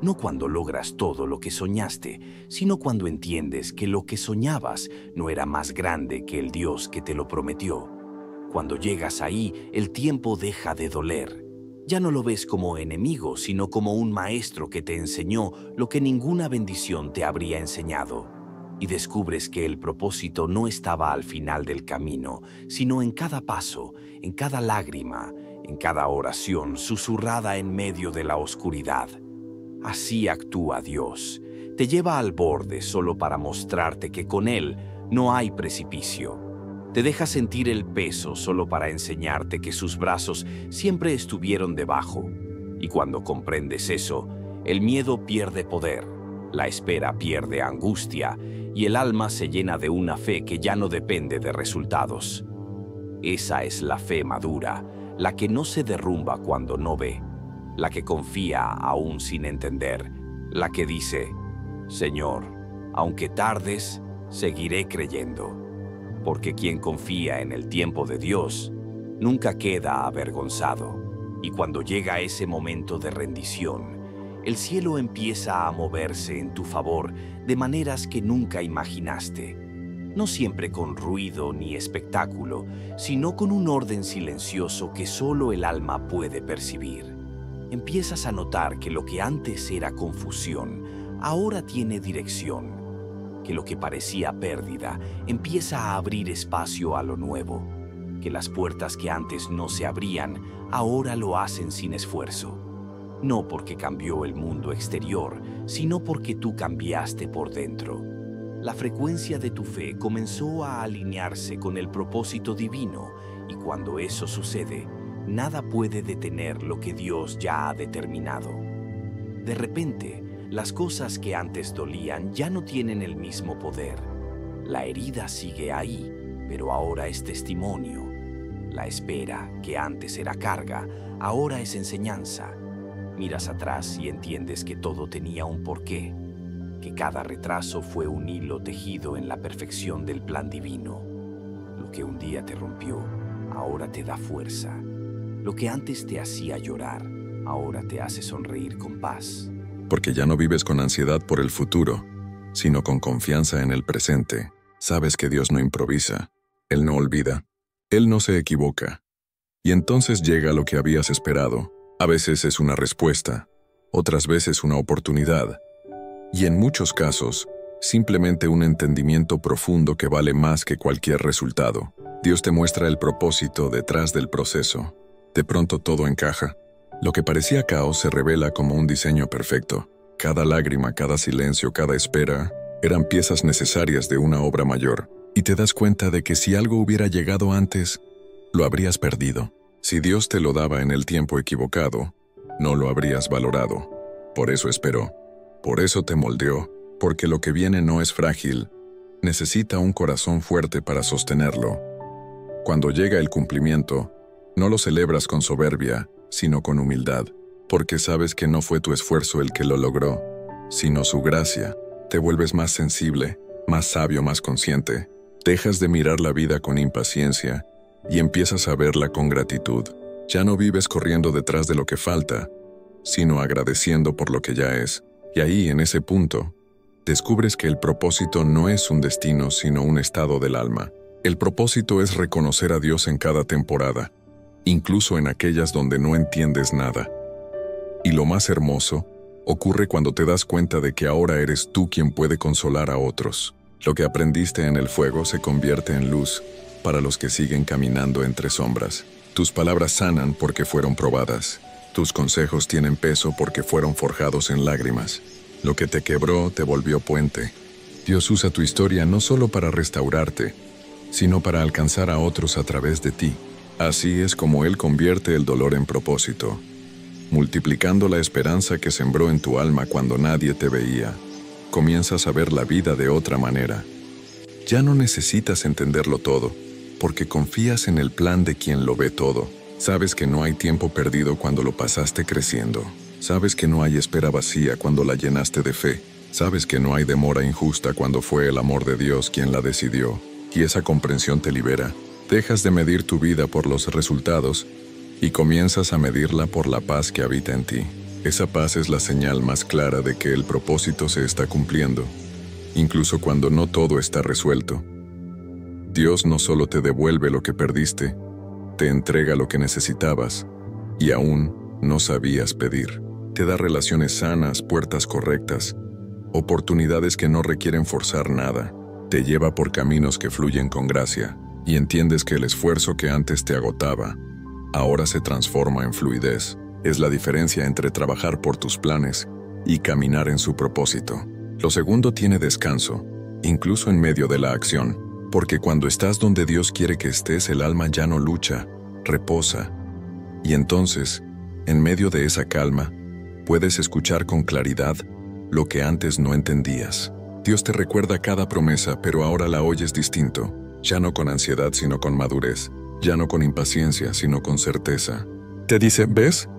No cuando logras todo lo que soñaste, sino cuando entiendes que lo que soñabas no era más grande que el Dios que te lo prometió. Cuando llegas ahí, el tiempo deja de doler. Ya no lo ves como enemigo, sino como un maestro que te enseñó lo que ninguna bendición te habría enseñado. Y descubres que el propósito no estaba al final del camino, sino en cada paso, en cada lágrima, en cada oración susurrada en medio de la oscuridad. Así actúa Dios. Te lleva al borde solo para mostrarte que con Él no hay precipicio. Te deja sentir el peso solo para enseñarte que sus brazos siempre estuvieron debajo. Y cuando comprendes eso, el miedo pierde poder, la espera pierde angustia y el alma se llena de una fe que ya no depende de resultados. Esa es la fe madura, la que no se derrumba cuando no ve, la que confía aún sin entender, la que dice: Señor, aunque tardes, seguiré creyendo. Porque quien confía en el tiempo de Dios nunca queda avergonzado. Y cuando llega ese momento de rendición, el cielo empieza a moverse en tu favor de maneras que nunca imaginaste. No siempre con ruido ni espectáculo, sino con un orden silencioso que solo el alma puede percibir. Empiezas a notar que lo que antes era confusión, ahora tiene dirección. Que lo que parecía pérdida empieza a abrir espacio a lo nuevo, que las puertas que antes no se abrían, ahora lo hacen sin esfuerzo. No porque cambió el mundo exterior, sino porque tú cambiaste por dentro. La frecuencia de tu fe comenzó a alinearse con el propósito divino, y cuando eso sucede, nada puede detener lo que Dios ya ha determinado. De repente, las cosas que antes dolían ya no tienen el mismo poder. La herida sigue ahí, pero ahora es testimonio. La espera, que antes era carga, ahora es enseñanza. Miras atrás y entiendes que todo tenía un porqué, que cada retraso fue un hilo tejido en la perfección del plan divino. Lo que un día te rompió, ahora te da fuerza. Lo que antes te hacía llorar, ahora te hace sonreír con paz. Porque ya no vives con ansiedad por el futuro, sino con confianza en el presente. Sabes que Dios no improvisa, Él no olvida, Él no se equivoca. Y entonces llega lo que habías esperado. A veces es una respuesta, otras veces una oportunidad. Y en muchos casos, simplemente un entendimiento profundo que vale más que cualquier resultado. Dios te muestra el propósito detrás del proceso. De pronto todo encaja. Lo que parecía caos se revela como un diseño perfecto. Cada lágrima, cada silencio, cada espera eran piezas necesarias de una obra mayor. Y te das cuenta de que si algo hubiera llegado antes, lo habrías perdido. Si Dios te lo daba en el tiempo equivocado, no lo habrías valorado. Por eso esperó. Por eso te moldeó. Porque lo que viene no es frágil. Necesita un corazón fuerte para sostenerlo. Cuando llega el cumplimiento, no lo celebras con soberbia, sino con humildad, porque sabes que no fue tu esfuerzo el que lo logró, sino su gracia. Te vuelves más sensible, más sabio, más consciente. Dejas de mirar la vida con impaciencia y empiezas a verla con gratitud. Ya no vives corriendo detrás de lo que falta, sino agradeciendo por lo que ya es. Y ahí, en ese punto, descubres que el propósito no es un destino, sino un estado del alma. El propósito es reconocer a Dios en cada temporada, incluso en aquellas donde no entiendes nada. Y lo más hermoso ocurre cuando te das cuenta de que ahora eres tú quien puede consolar a otros. Lo que aprendiste en el fuego se convierte en luz para los que siguen caminando entre sombras. Tus palabras sanan porque fueron probadas. Tus consejos tienen peso porque fueron forjados en lágrimas. Lo que te quebró te volvió puente. Dios usa tu historia no solo para restaurarte, sino para alcanzar a otros a través de ti. Así es como Él convierte el dolor en propósito, multiplicando la esperanza que sembró en tu alma cuando nadie te veía. Comienzas a ver la vida de otra manera. Ya no necesitas entenderlo todo, porque confías en el plan de quien lo ve todo. Sabes que no hay tiempo perdido cuando lo pasaste creciendo. Sabes que no hay espera vacía cuando la llenaste de fe. Sabes que no hay demora injusta cuando fue el amor de Dios quien la decidió. Y esa comprensión te libera. Dejas de medir tu vida por los resultados y comienzas a medirla por la paz que habita en ti. Esa paz es la señal más clara de que el propósito se está cumpliendo, incluso cuando no todo está resuelto. Dios no solo te devuelve lo que perdiste, te entrega lo que necesitabas y aún no sabías pedir. Te da relaciones sanas, puertas correctas, oportunidades que no requieren forzar nada. Te lleva por caminos que fluyen con gracia y entiendes que el esfuerzo que antes te agotaba, ahora se transforma en fluidez. Es la diferencia entre trabajar por tus planes y caminar en su propósito. Lo segundo tiene descanso, incluso en medio de la acción, porque cuando estás donde Dios quiere que estés, el alma ya no lucha, reposa. Y entonces, en medio de esa calma, puedes escuchar con claridad lo que antes no entendías. Dios te recuerda cada promesa, pero ahora la oyes distinto, ya no con ansiedad, sino con madurez, ya no con impaciencia, sino con certeza. Te dice, ¿ves?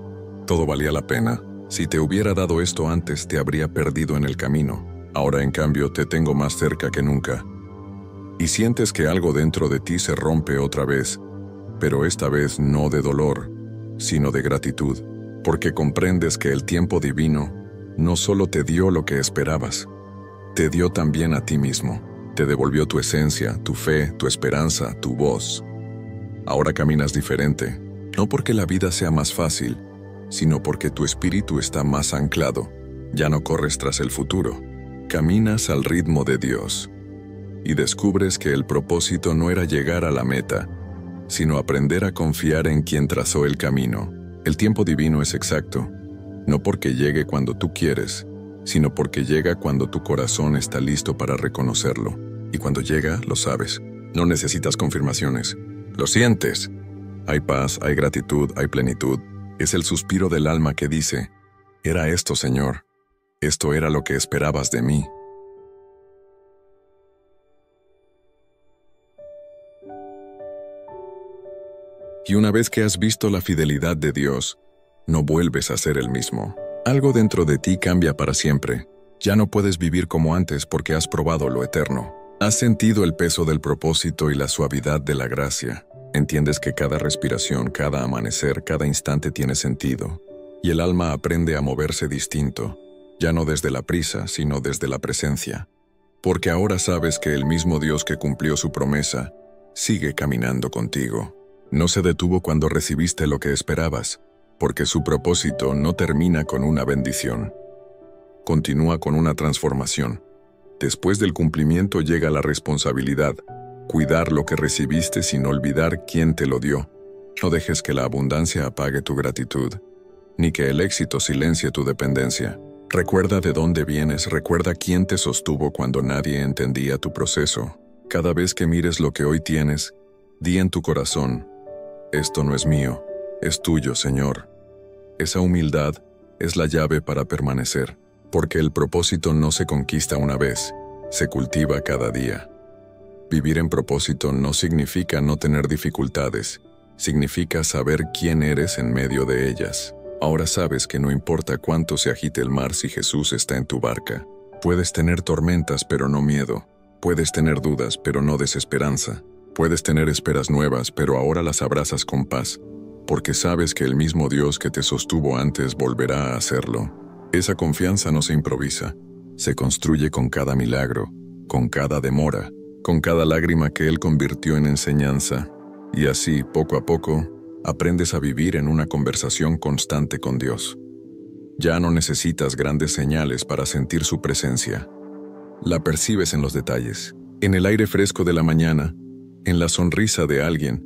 Todo valía la pena. Si te hubiera dado esto antes, te habría perdido en el camino. Ahora, en cambio, te tengo más cerca que nunca. Y sientes que algo dentro de ti se rompe otra vez, pero esta vez no de dolor, sino de gratitud, porque comprendes que el tiempo divino no solo te dio lo que esperabas, te dio también a ti mismo. Te devolvió tu esencia, tu fe, tu esperanza, tu voz. Ahora caminas diferente, no porque la vida sea más fácil, sino porque tu espíritu está más anclado. Ya no corres tras el futuro, caminas al ritmo de Dios. Y descubres que el propósito no era llegar a la meta, sino aprender a confiar en quien trazó el camino. El tiempo divino es exacto, no porque llegue cuando tú quieres, sino porque llega cuando tu corazón está listo para reconocerlo. Y cuando llega, lo sabes. No necesitas confirmaciones. Lo sientes. Hay paz, hay gratitud, hay plenitud. Es el suspiro del alma que dice, era esto, Señor. Esto era lo que esperabas de mí. Y una vez que has visto la fidelidad de Dios, no vuelves a ser el mismo. Algo dentro de ti cambia para siempre. Ya no puedes vivir como antes porque has probado lo eterno. Has sentido el peso del propósito y la suavidad de la gracia. Entiendes que cada respiración, cada amanecer, cada instante tiene sentido. Y el alma aprende a moverse distinto, ya no desde la prisa, sino desde la presencia. Porque ahora sabes que el mismo Dios que cumplió su promesa, sigue caminando contigo. No se detuvo cuando recibiste lo que esperabas, porque su propósito no termina con una bendición. Continúa con una transformación. Después del cumplimiento llega la responsabilidad, cuidar lo que recibiste sin olvidar quién te lo dio. No dejes que la abundancia apague tu gratitud, ni que el éxito silencie tu dependencia. Recuerda de dónde vienes, recuerda quién te sostuvo cuando nadie entendía tu proceso. Cada vez que mires lo que hoy tienes, di en tu corazón: esto no es mío, es tuyo, Señor. Esa humildad es la llave para permanecer, porque el propósito no se conquista una vez, se cultiva cada día. Vivir en propósito no significa no tener dificultades, significa saber quién eres en medio de ellas. Ahora sabes que no importa cuánto se agite el mar si Jesús está en tu barca. Puedes tener tormentas, pero no miedo. Puedes tener dudas, pero no desesperanza. Puedes tener esperas nuevas, pero ahora las abrazas con paz, porque sabes que el mismo Dios que te sostuvo antes volverá a hacerlo. Esa confianza no se improvisa, se construye con cada milagro, con cada demora, con cada lágrima que Él convirtió en enseñanza. Y así, poco a poco, aprendes a vivir en una conversación constante con Dios. Ya no necesitas grandes señales para sentir su presencia. La percibes en los detalles, en el aire fresco de la mañana, en la sonrisa de alguien,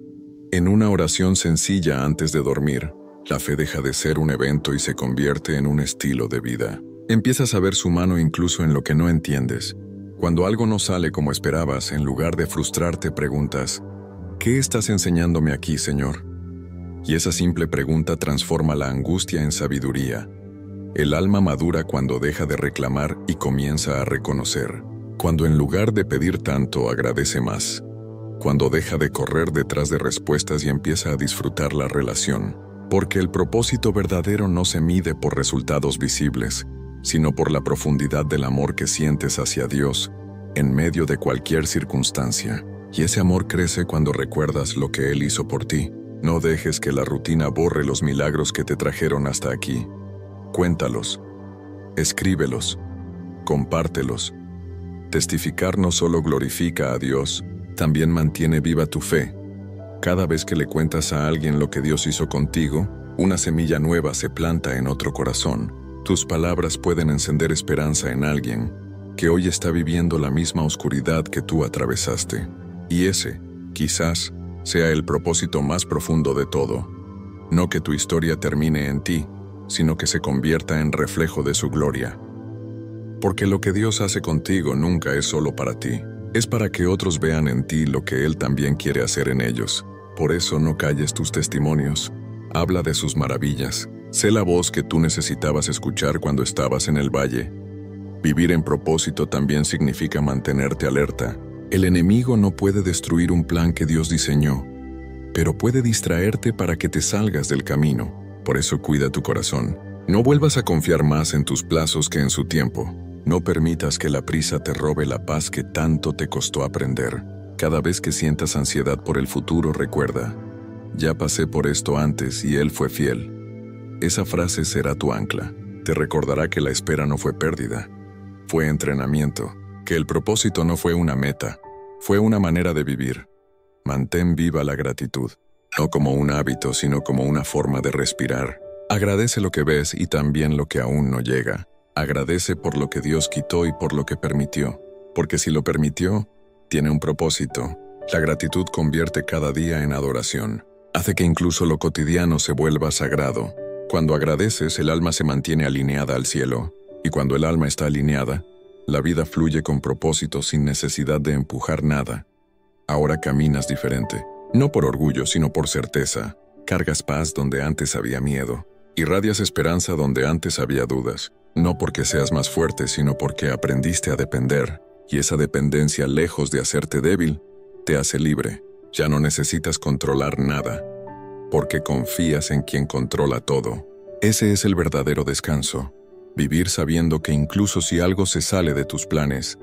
en una oración sencilla antes de dormir. La fe deja de ser un evento y se convierte en un estilo de vida. Empiezas a ver su mano incluso en lo que no entiendes. Cuando algo no sale como esperabas, en lugar de frustrarte, preguntas: ¿qué estás enseñándome aquí, Señor? Y esa simple pregunta transforma la angustia en sabiduría. El alma madura cuando deja de reclamar y comienza a reconocer. Cuando en lugar de pedir tanto, agradece más. Cuando deja de correr detrás de respuestas y empieza a disfrutar la relación. Porque el propósito verdadero no se mide por resultados visibles, sino por la profundidad del amor que sientes hacia Dios en medio de cualquier circunstancia. Y ese amor crece cuando recuerdas lo que Él hizo por ti. No dejes que la rutina borre los milagros que te trajeron hasta aquí. Cuéntalos, escríbelos, compártelos. Testificar no solo glorifica a Dios, también mantiene viva tu fe. Cada vez que le cuentas a alguien lo que Dios hizo contigo, una semilla nueva se planta en otro corazón. Tus palabras pueden encender esperanza en alguien que hoy está viviendo la misma oscuridad que tú atravesaste. Y ese, quizás, sea el propósito más profundo de todo. No que tu historia termine en ti, sino que se convierta en reflejo de su gloria. Porque lo que Dios hace contigo nunca es solo para ti. Es para que otros vean en ti lo que Él también quiere hacer en ellos. Por eso no calles tus testimonios. Habla de sus maravillas. Sé la voz que tú necesitabas escuchar cuando estabas en el valle. Vivir en propósito también significa mantenerte alerta. El enemigo no puede destruir un plan que Dios diseñó, pero puede distraerte para que te salgas del camino. Por eso cuida tu corazón. No vuelvas a confiar más en tus plazos que en su tiempo. No permitas que la prisa te robe la paz que tanto te costó aprender. Cada vez que sientas ansiedad por el futuro, recuerda: ya pasé por esto antes y Él fue fiel. Esa frase será tu ancla. Te recordará que la espera no fue pérdida, fue entrenamiento. Que el propósito no fue una meta, fue una manera de vivir. Mantén viva la gratitud, no como un hábito, sino como una forma de respirar. Agradece lo que ves y también lo que aún no llega. Agradece por lo que Dios quitó y por lo que permitió, porque si lo permitió, tiene un propósito. La gratitud convierte cada día en adoración. Hace que incluso lo cotidiano se vuelva sagrado. Cuando agradeces, el alma se mantiene alineada al cielo, y cuando el alma está alineada, la vida fluye con propósito sin necesidad de empujar nada. Ahora caminas diferente, no por orgullo, sino por certeza. Cargas paz donde antes había miedo. Irradias esperanza donde antes había dudas. No porque seas más fuerte, sino porque aprendiste a depender. Y esa dependencia, lejos de hacerte débil, te hace libre. Ya no necesitas controlar nada, porque confías en quien controla todo. Ese es el verdadero descanso. Vivir sabiendo que incluso si algo se sale de tus planes,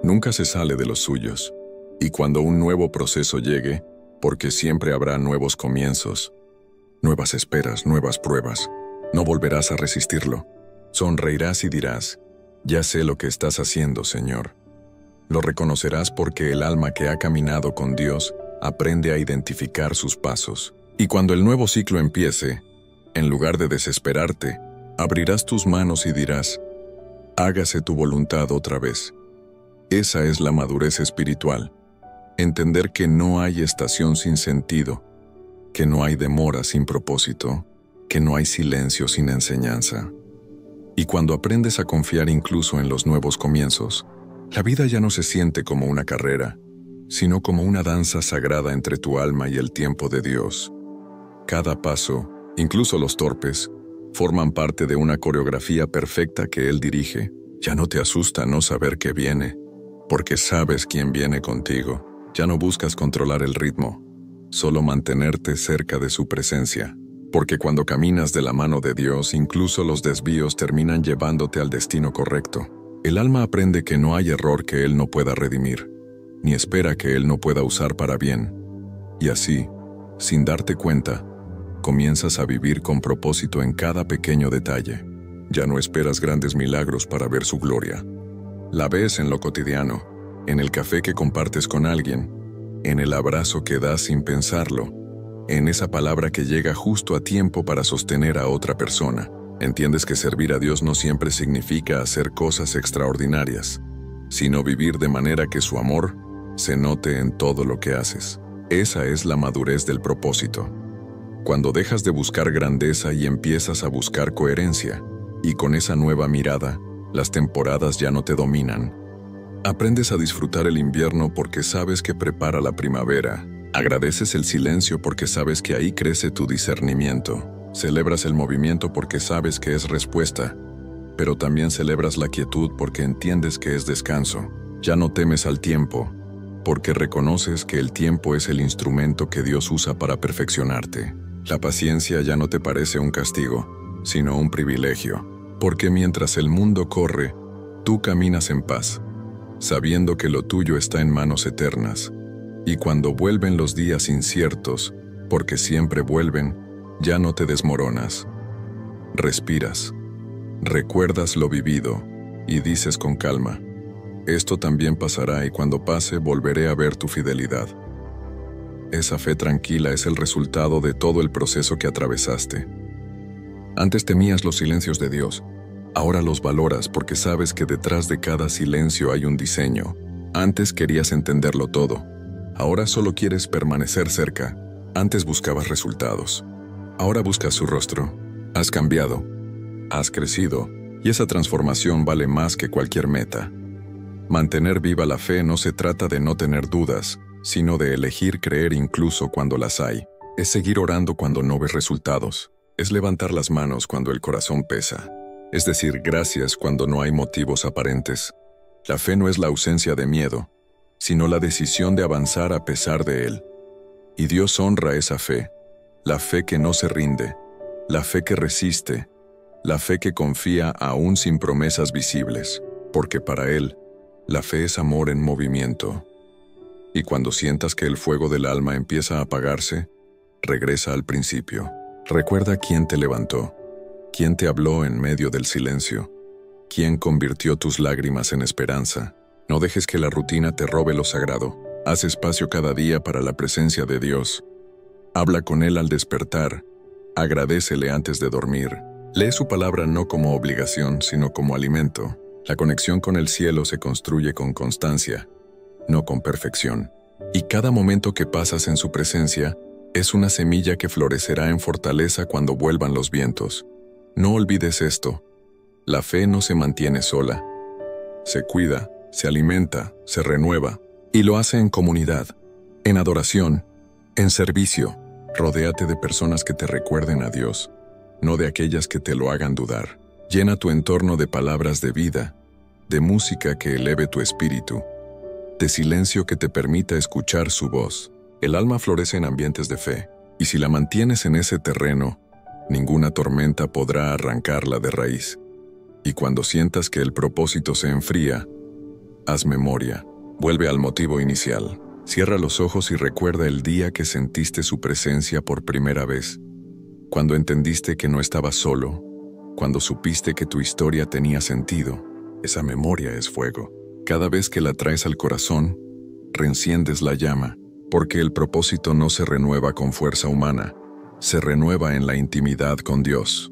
nunca se sale de los suyos. Y cuando un nuevo proceso llegue, porque siempre habrá nuevos comienzos, nuevas esperas, nuevas pruebas, no volverás a resistirlo. Sonreirás y dirás: ya sé lo que estás haciendo, Señor. Lo reconocerás porque el alma que ha caminado con Dios aprende a identificar sus pasos. Y cuando el nuevo ciclo empiece, en lugar de desesperarte, abrirás tus manos y dirás: hágase tu voluntad otra vez. Esa es la madurez espiritual. Entender que no hay estación sin sentido, que no hay demora sin propósito, que no hay silencio sin enseñanza. Y cuando aprendes a confiar incluso en los nuevos comienzos, la vida ya no se siente como una carrera, sino como una danza sagrada entre tu alma y el tiempo de Dios. Cada paso, incluso los torpes, forman parte de una coreografía perfecta que Él dirige. Ya no te asusta no saber qué viene, porque sabes quién viene contigo. Ya no buscas controlar el ritmo, solo mantenerte cerca de su presencia. Porque cuando caminas de la mano de Dios, incluso los desvíos terminan llevándote al destino correcto. El alma aprende que no hay error que Él no pueda redimir, ni espera que Él no pueda usar para bien. Y así, sin darte cuenta, comienzas a vivir con propósito en cada pequeño detalle. Ya no esperas grandes milagros para ver su gloria. La ves en lo cotidiano, en el café que compartes con alguien, en el abrazo que das sin pensarlo, en esa palabra que llega justo a tiempo para sostener a otra persona. Entiendes que servir a Dios no siempre significa hacer cosas extraordinarias, sino vivir de manera que su amor se note en todo lo que haces. Esa es la madurez del propósito. Cuando dejas de buscar grandeza y empiezas a buscar coherencia, y con esa nueva mirada, las temporadas ya no te dominan. Aprendes a disfrutar el invierno porque sabes que prepara la primavera. Agradeces el silencio porque sabes que ahí crece tu discernimiento. Celebras el movimiento porque sabes que es respuesta, pero también celebras la quietud porque entiendes que es descanso. Ya no temes al tiempo, porque reconoces que el tiempo es el instrumento que Dios usa para perfeccionarte. La paciencia ya no te parece un castigo, sino un privilegio, porque mientras el mundo corre, tú caminas en paz, sabiendo que lo tuyo está en manos eternas. Y cuando vuelven los días inciertos, porque siempre vuelven, ya no te desmoronas. Respiras, recuerdas lo vivido y dices con calma, esto también pasará y cuando pase volveré a ver tu fidelidad. Esa fe tranquila es el resultado de todo el proceso que atravesaste. Antes temías los silencios de Dios, ahora los valoras porque sabes que detrás de cada silencio hay un diseño. Antes querías entenderlo todo, ahora solo quieres permanecer cerca. Antes buscabas resultados, ahora buscas su rostro. Has cambiado, has crecido, y esa transformación vale más que cualquier meta. Mantener viva la fe no se trata de no tener dudas, sino de elegir creer incluso cuando las hay. Es seguir orando cuando no ves resultados. Es levantar las manos cuando el corazón pesa. Es decir gracias cuando no hay motivos aparentes. La fe no es la ausencia de miedo, sino la decisión de avanzar a pesar de él. Y Dios honra esa fe, la fe que no se rinde, la fe que resiste, la fe que confía aún sin promesas visibles, porque para Él, la fe es amor en movimiento. Y cuando sientas que el fuego del alma empieza a apagarse, regresa al principio. Recuerda quién te levantó, quién te habló en medio del silencio, quién convirtió tus lágrimas en esperanza. No dejes que la rutina te robe lo sagrado. Haz espacio cada día para la presencia de Dios. Habla con Él al despertar. Agradécele antes de dormir. Lee su palabra no como obligación, sino como alimento. La conexión con el cielo se construye con constancia, no con perfección. Y cada momento que pasas en su presencia es una semilla que florecerá en fortaleza cuando vuelvan los vientos. No olvides esto. La fe no se mantiene sola. Se cuida, se alimenta, se renueva, y lo hace en comunidad, en adoración, en servicio. Rodéate de personas que te recuerden a Dios, no de aquellas que te lo hagan dudar. Llena tu entorno de palabras de vida, de música que eleve tu espíritu, de silencio que te permita escuchar su voz. El alma florece en ambientes de fe, y si la mantienes en ese terreno, ninguna tormenta podrá arrancarla de raíz. Y cuando sientas que el propósito se enfría, haz memoria, vuelve al motivo inicial. Cierra los ojos y recuerda el día que sentiste su presencia por primera vez, cuando entendiste que no estabas solo, cuando supiste que tu historia tenía sentido. Esa memoria es fuego. Cada vez que la traes al corazón, reenciendes la llama, porque el propósito no se renueva con fuerza humana, se renueva en la intimidad con Dios.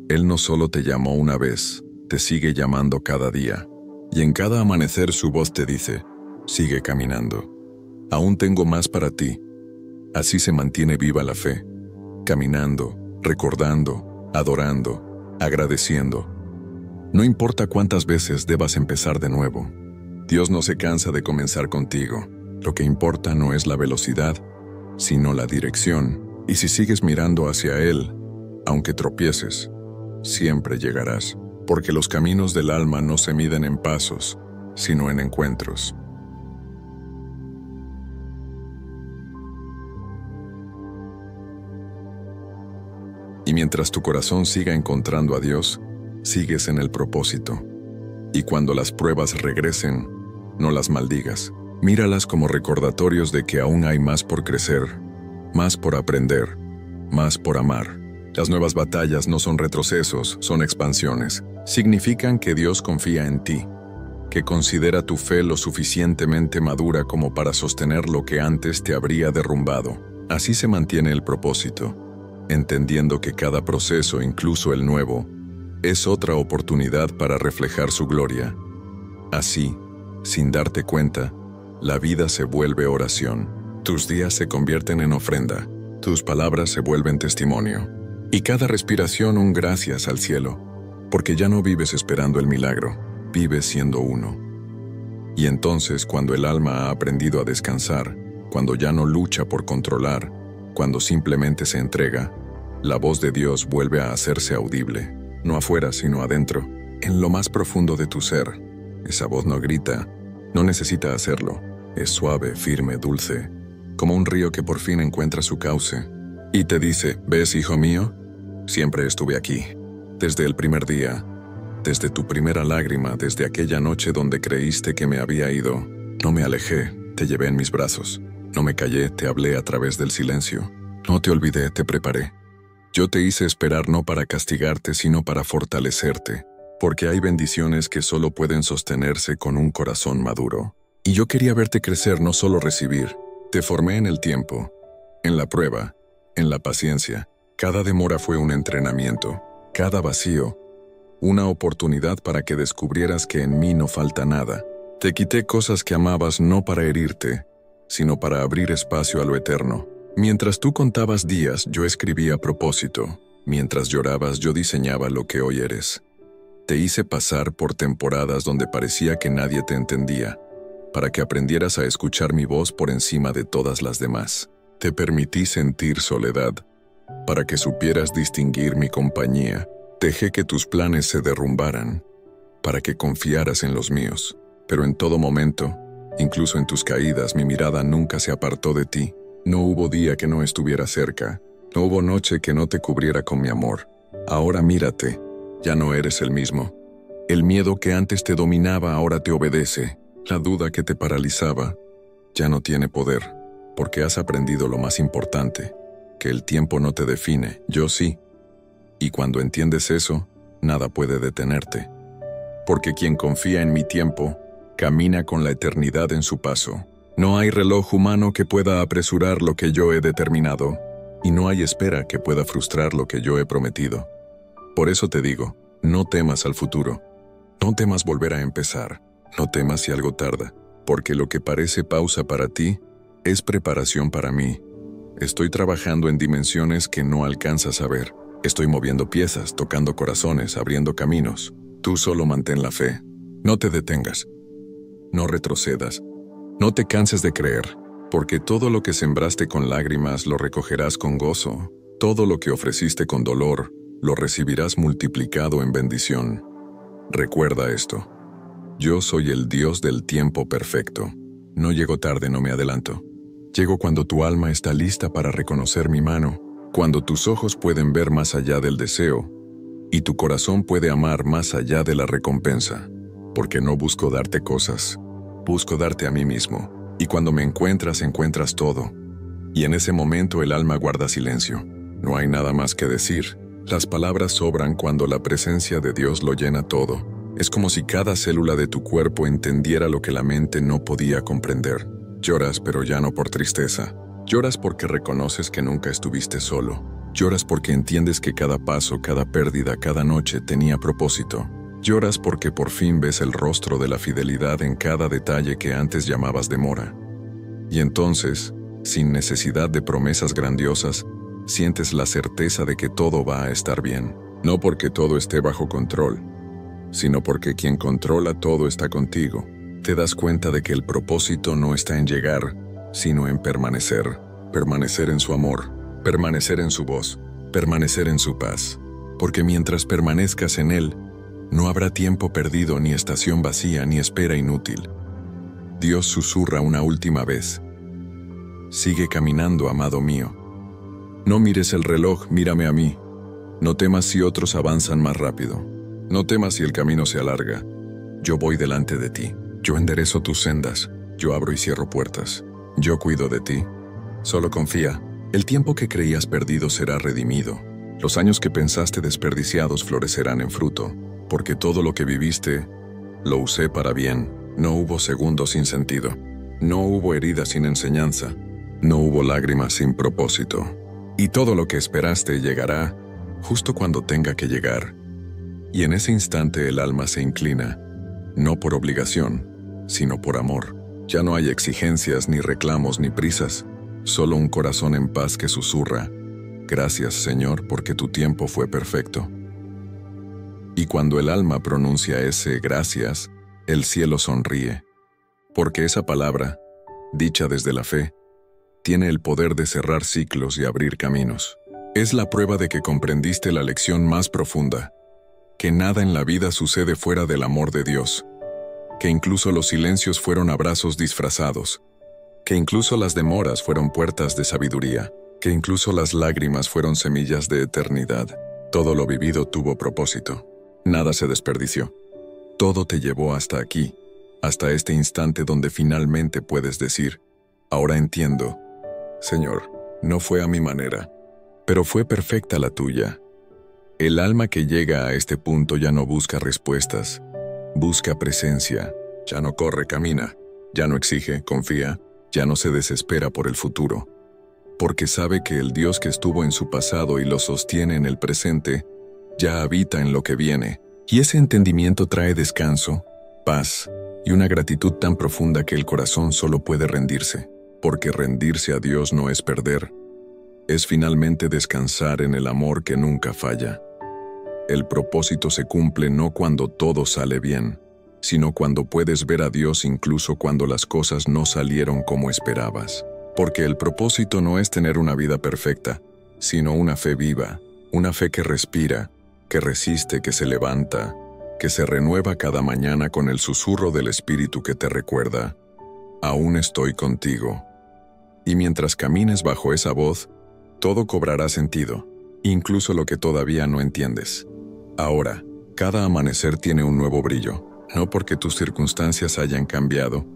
Él no solo te llamó una vez, te sigue llamando cada día. Y en cada amanecer su voz te dice, sigue caminando. Aún tengo más para ti. Así se mantiene viva la fe, caminando, recordando, adorando, agradeciendo. No importa cuántas veces debas empezar de nuevo. Dios no se cansa de comenzar contigo. Lo que importa no es la velocidad, sino la dirección. Y si sigues mirando hacia Él, aunque tropieces, siempre llegarás. Porque los caminos del alma no se miden en pasos, sino en encuentros. Y mientras tu corazón siga encontrando a Dios, sigues en el propósito. Y cuando las pruebas regresen, no las maldigas. Míralas como recordatorios de que aún hay más por crecer, más por aprender, más por amar. Las nuevas batallas no son retrocesos, son expansiones. Significan que Dios confía en ti, que considera tu fe lo suficientemente madura como para sostener lo que antes te habría derrumbado. Así se mantiene el propósito, entendiendo que cada proceso, incluso el nuevo, es otra oportunidad para reflejar su gloria. Así, sin darte cuenta, la vida se vuelve oración. Tus días se convierten en ofrenda, tus palabras se vuelven testimonio, y cada respiración un gracias al cielo, porque ya no vives esperando el milagro, vives siendo uno. Y entonces, cuando el alma ha aprendido a descansar, cuando ya no lucha por controlar, cuando simplemente se entrega, la voz de Dios vuelve a hacerse audible, no afuera sino adentro, en lo más profundo de tu ser. Esa voz no grita, no necesita hacerlo, es suave, firme, dulce, como un río que por fin encuentra su cauce, y te dice, ¿ves, hijo mío? Siempre estuve aquí. Desde el primer día, desde tu primera lágrima, desde aquella noche donde creíste que me había ido, no me alejé, te llevé en mis brazos. No me callé, te hablé a través del silencio. No te olvidé, te preparé. Yo te hice esperar no para castigarte, sino para fortalecerte, porque hay bendiciones que solo pueden sostenerse con un corazón maduro. Y yo quería verte crecer, no solo recibir. Te formé en el tiempo, en la prueba, en la paciencia. Cada demora fue un entrenamiento. Cada vacío, una oportunidad para que descubrieras que en mí no falta nada. Te quité cosas que amabas no para herirte, sino para abrir espacio a lo eterno. Mientras tú contabas días, yo escribía a propósito. Mientras llorabas, yo diseñaba lo que hoy eres. Te hice pasar por temporadas donde parecía que nadie te entendía, para que aprendieras a escuchar mi voz por encima de todas las demás. Te permití sentir soledad, para que supieras distinguir mi compañía. Dejé que tus planes se derrumbaran, para que confiaras en los míos. Pero en todo momento, incluso en tus caídas, mi mirada nunca se apartó de ti. No hubo día que no estuviera cerca, no hubo noche que no te cubriera con mi amor. Ahora mírate, ya no eres el mismo. El miedo que antes te dominaba ahora te obedece. La duda que te paralizaba ya no tiene poder, porque has aprendido lo más importante, que el tiempo no te define, yo sí. Y cuando entiendes eso, nada puede detenerte. Porque quien confía en mi tiempo, camina con la eternidad en su paso. No hay reloj humano que pueda apresurar lo que yo he determinado, y no hay espera que pueda frustrar lo que yo he prometido. Por eso te digo, no temas al futuro. No temas volver a empezar. No temas si algo tarda, porque lo que parece pausa para ti es preparación para mí. Estoy trabajando en dimensiones que no alcanzas a ver. Estoy moviendo piezas, tocando corazones, abriendo caminos. Tú solo mantén la fe. No te detengas. No retrocedas. No te canses de creer, porque todo lo que sembraste con lágrimas lo recogerás con gozo. Todo lo que ofreciste con dolor lo recibirás multiplicado en bendición. Recuerda esto. Yo soy el Dios del tiempo perfecto. No llego tarde, no me adelanto. Llego cuando tu alma está lista para reconocer mi mano, cuando tus ojos pueden ver más allá del deseo, y tu corazón puede amar más allá de la recompensa. Porque no busco darte cosas, busco darte a mí mismo. Y cuando me encuentras, encuentras todo. Y en ese momento el alma guarda silencio. No hay nada más que decir. Las palabras sobran cuando la presencia de Dios lo llena todo. Es como si cada célula de tu cuerpo entendiera lo que la mente no podía comprender. Lloras, pero ya no por tristeza. Lloras porque reconoces que nunca estuviste solo. Lloras porque entiendes que cada paso, cada pérdida, cada noche tenía propósito. Lloras porque por fin ves el rostro de la fidelidad en cada detalle que antes llamabas demora. Y entonces, sin necesidad de promesas grandiosas, sientes la certeza de que todo va a estar bien. No porque todo esté bajo control, sino porque quien controla todo está contigo. Te das cuenta de que el propósito no está en llegar, sino en permanecer. Permanecer en su amor, permanecer en su voz, permanecer en su paz. Porque mientras permanezcas en Él, no habrá tiempo perdido, ni estación vacía, ni espera inútil. Dios susurra una última vez. Sigue caminando, amado mío. No mires el reloj, mírame a mí. No temas si otros avanzan más rápido. No temas si el camino se alarga. Yo voy delante de ti. Yo enderezo tus sendas. Yo abro y cierro puertas. Yo cuido de ti. Solo confía. El tiempo que creías perdido será redimido. Los años que pensaste desperdiciados florecerán en fruto, porque todo lo que viviste, lo usé para bien. No hubo segundos sin sentido. No hubo heridas sin enseñanza. No hubo lágrimas sin propósito. Y todo lo que esperaste llegará justo cuando tenga que llegar. Y en ese instante el alma se inclina, no por obligación, sino por amor. Ya no hay exigencias, ni reclamos, ni prisas. Solo un corazón en paz que susurra, gracias, Señor, porque tu tiempo fue perfecto. Y cuando el alma pronuncia ese gracias, el cielo sonríe, porque esa palabra, dicha desde la fe, tiene el poder de cerrar ciclos y abrir caminos. Es la prueba de que comprendiste la lección más profunda, que nada en la vida sucede fuera del amor de Dios, que incluso los silencios fueron abrazos disfrazados, que incluso las demoras fueron puertas de sabiduría, que incluso las lágrimas fueron semillas de eternidad. Todo lo vivido tuvo propósito. Nada se desperdició. Todo te llevó hasta aquí, hasta este instante donde finalmente puedes decir, ahora entiendo, Señor, no fue a mi manera, pero fue perfecta la tuya. El alma que llega a este punto ya no busca respuestas, busca presencia, ya no corre, camina, ya no exige, confía, ya no se desespera por el futuro, porque sabe que el Dios que estuvo en su pasado y lo sostiene en el presente, ya habita en lo que viene, y ese entendimiento trae descanso, paz y una gratitud tan profunda que el corazón solo puede rendirse, porque rendirse a Dios no es perder, es finalmente descansar en el amor que nunca falla. El propósito se cumple no cuando todo sale bien, sino cuando puedes ver a Dios incluso cuando las cosas no salieron como esperabas. Porque el propósito no es tener una vida perfecta, sino una fe viva, una fe que respira, que resiste, que se levanta, que se renueva cada mañana con el susurro del Espíritu que te recuerda, aún estoy contigo. Y mientras camines bajo esa voz, todo cobrará sentido, incluso lo que todavía no entiendes. Ahora, cada amanecer tiene un nuevo brillo, no porque tus circunstancias hayan cambiado,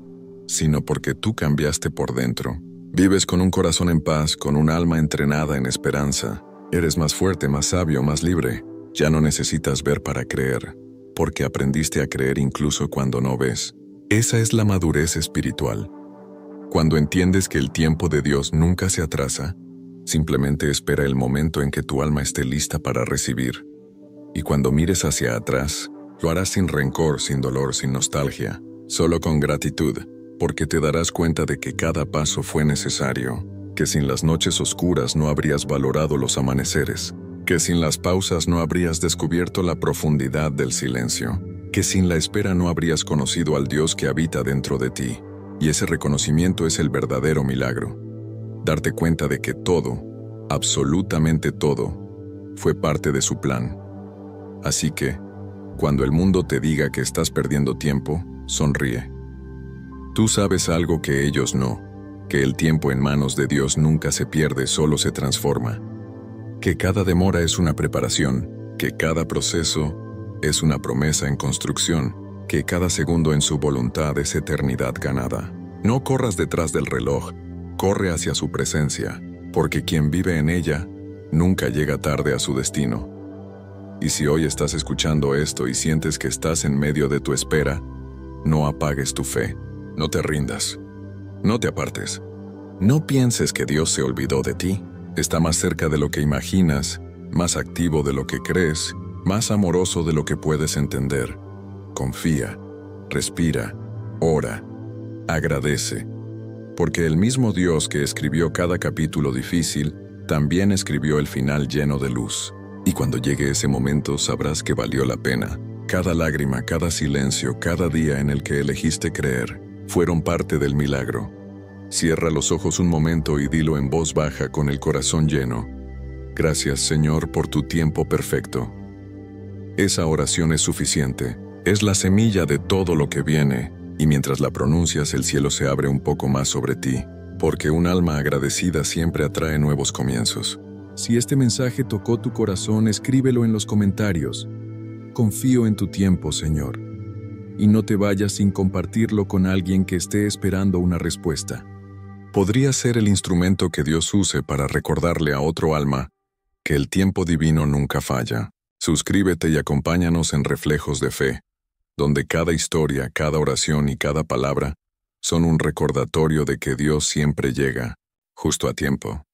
sino porque tú cambiaste por dentro. Vives con un corazón en paz, con un alma entrenada en esperanza. Eres más fuerte, más sabio, más libre. Ya no necesitas ver para creer, porque aprendiste a creer incluso cuando no ves. Esa es la madurez espiritual. Cuando entiendes que el tiempo de Dios nunca se atrasa, simplemente espera el momento en que tu alma esté lista para recibir. Y cuando mires hacia atrás, lo harás sin rencor, sin dolor, sin nostalgia, solo con gratitud, porque te darás cuenta de que cada paso fue necesario, que sin las noches oscuras no habrías valorado los amaneceres, que sin las pausas no habrías descubierto la profundidad del silencio, que sin la espera no habrías conocido al Dios que habita dentro de ti. Y ese reconocimiento es el verdadero milagro. Darte cuenta de que todo, absolutamente todo, fue parte de su plan. Así que, cuando el mundo te diga que estás perdiendo tiempo, sonríe. Tú sabes algo que ellos no, que el tiempo en manos de Dios nunca se pierde, solo se transforma. Que cada demora es una preparación, que cada proceso es una promesa en construcción, que cada segundo en su voluntad es eternidad ganada. No corras detrás del reloj, corre hacia su presencia, porque quien vive en ella nunca llega tarde a su destino. Y si hoy estás escuchando esto y sientes que estás en medio de tu espera, no apagues tu fe, no te rindas, no te apartes. No pienses que Dios se olvidó de ti. Está más cerca de lo que imaginas, más activo de lo que crees más amoroso de lo que puedes entender. Confía, respira, ora, agradece. Porque el mismo Dios que escribió cada capítulo difícil, también escribió el final lleno de luz. Y cuando llegue ese momento sabrás que valió la pena. Cada lágrima, cada silencio, cada día en el que elegiste creer, fueron parte del milagro. Cierra los ojos un momento y dilo en voz baja con el corazón lleno. Gracias, Señor, por tu tiempo perfecto. Esa oración es suficiente. Es la semilla de todo lo que viene, y mientras la pronuncias el cielo se abre un poco más sobre ti, porque un alma agradecida siempre atrae nuevos comienzos. Si este mensaje tocó tu corazón, escríbelo en los comentarios. Confío en tu tiempo, Señor. Y no te vayas sin compartirlo con alguien que esté esperando una respuesta. Podría ser el instrumento que Dios use para recordarle a otro alma que el tiempo divino nunca falla. Suscríbete y acompáñanos en Reflejos de Fe, donde cada historia, cada oración y cada palabra son un recordatorio de que Dios siempre llega, justo a tiempo.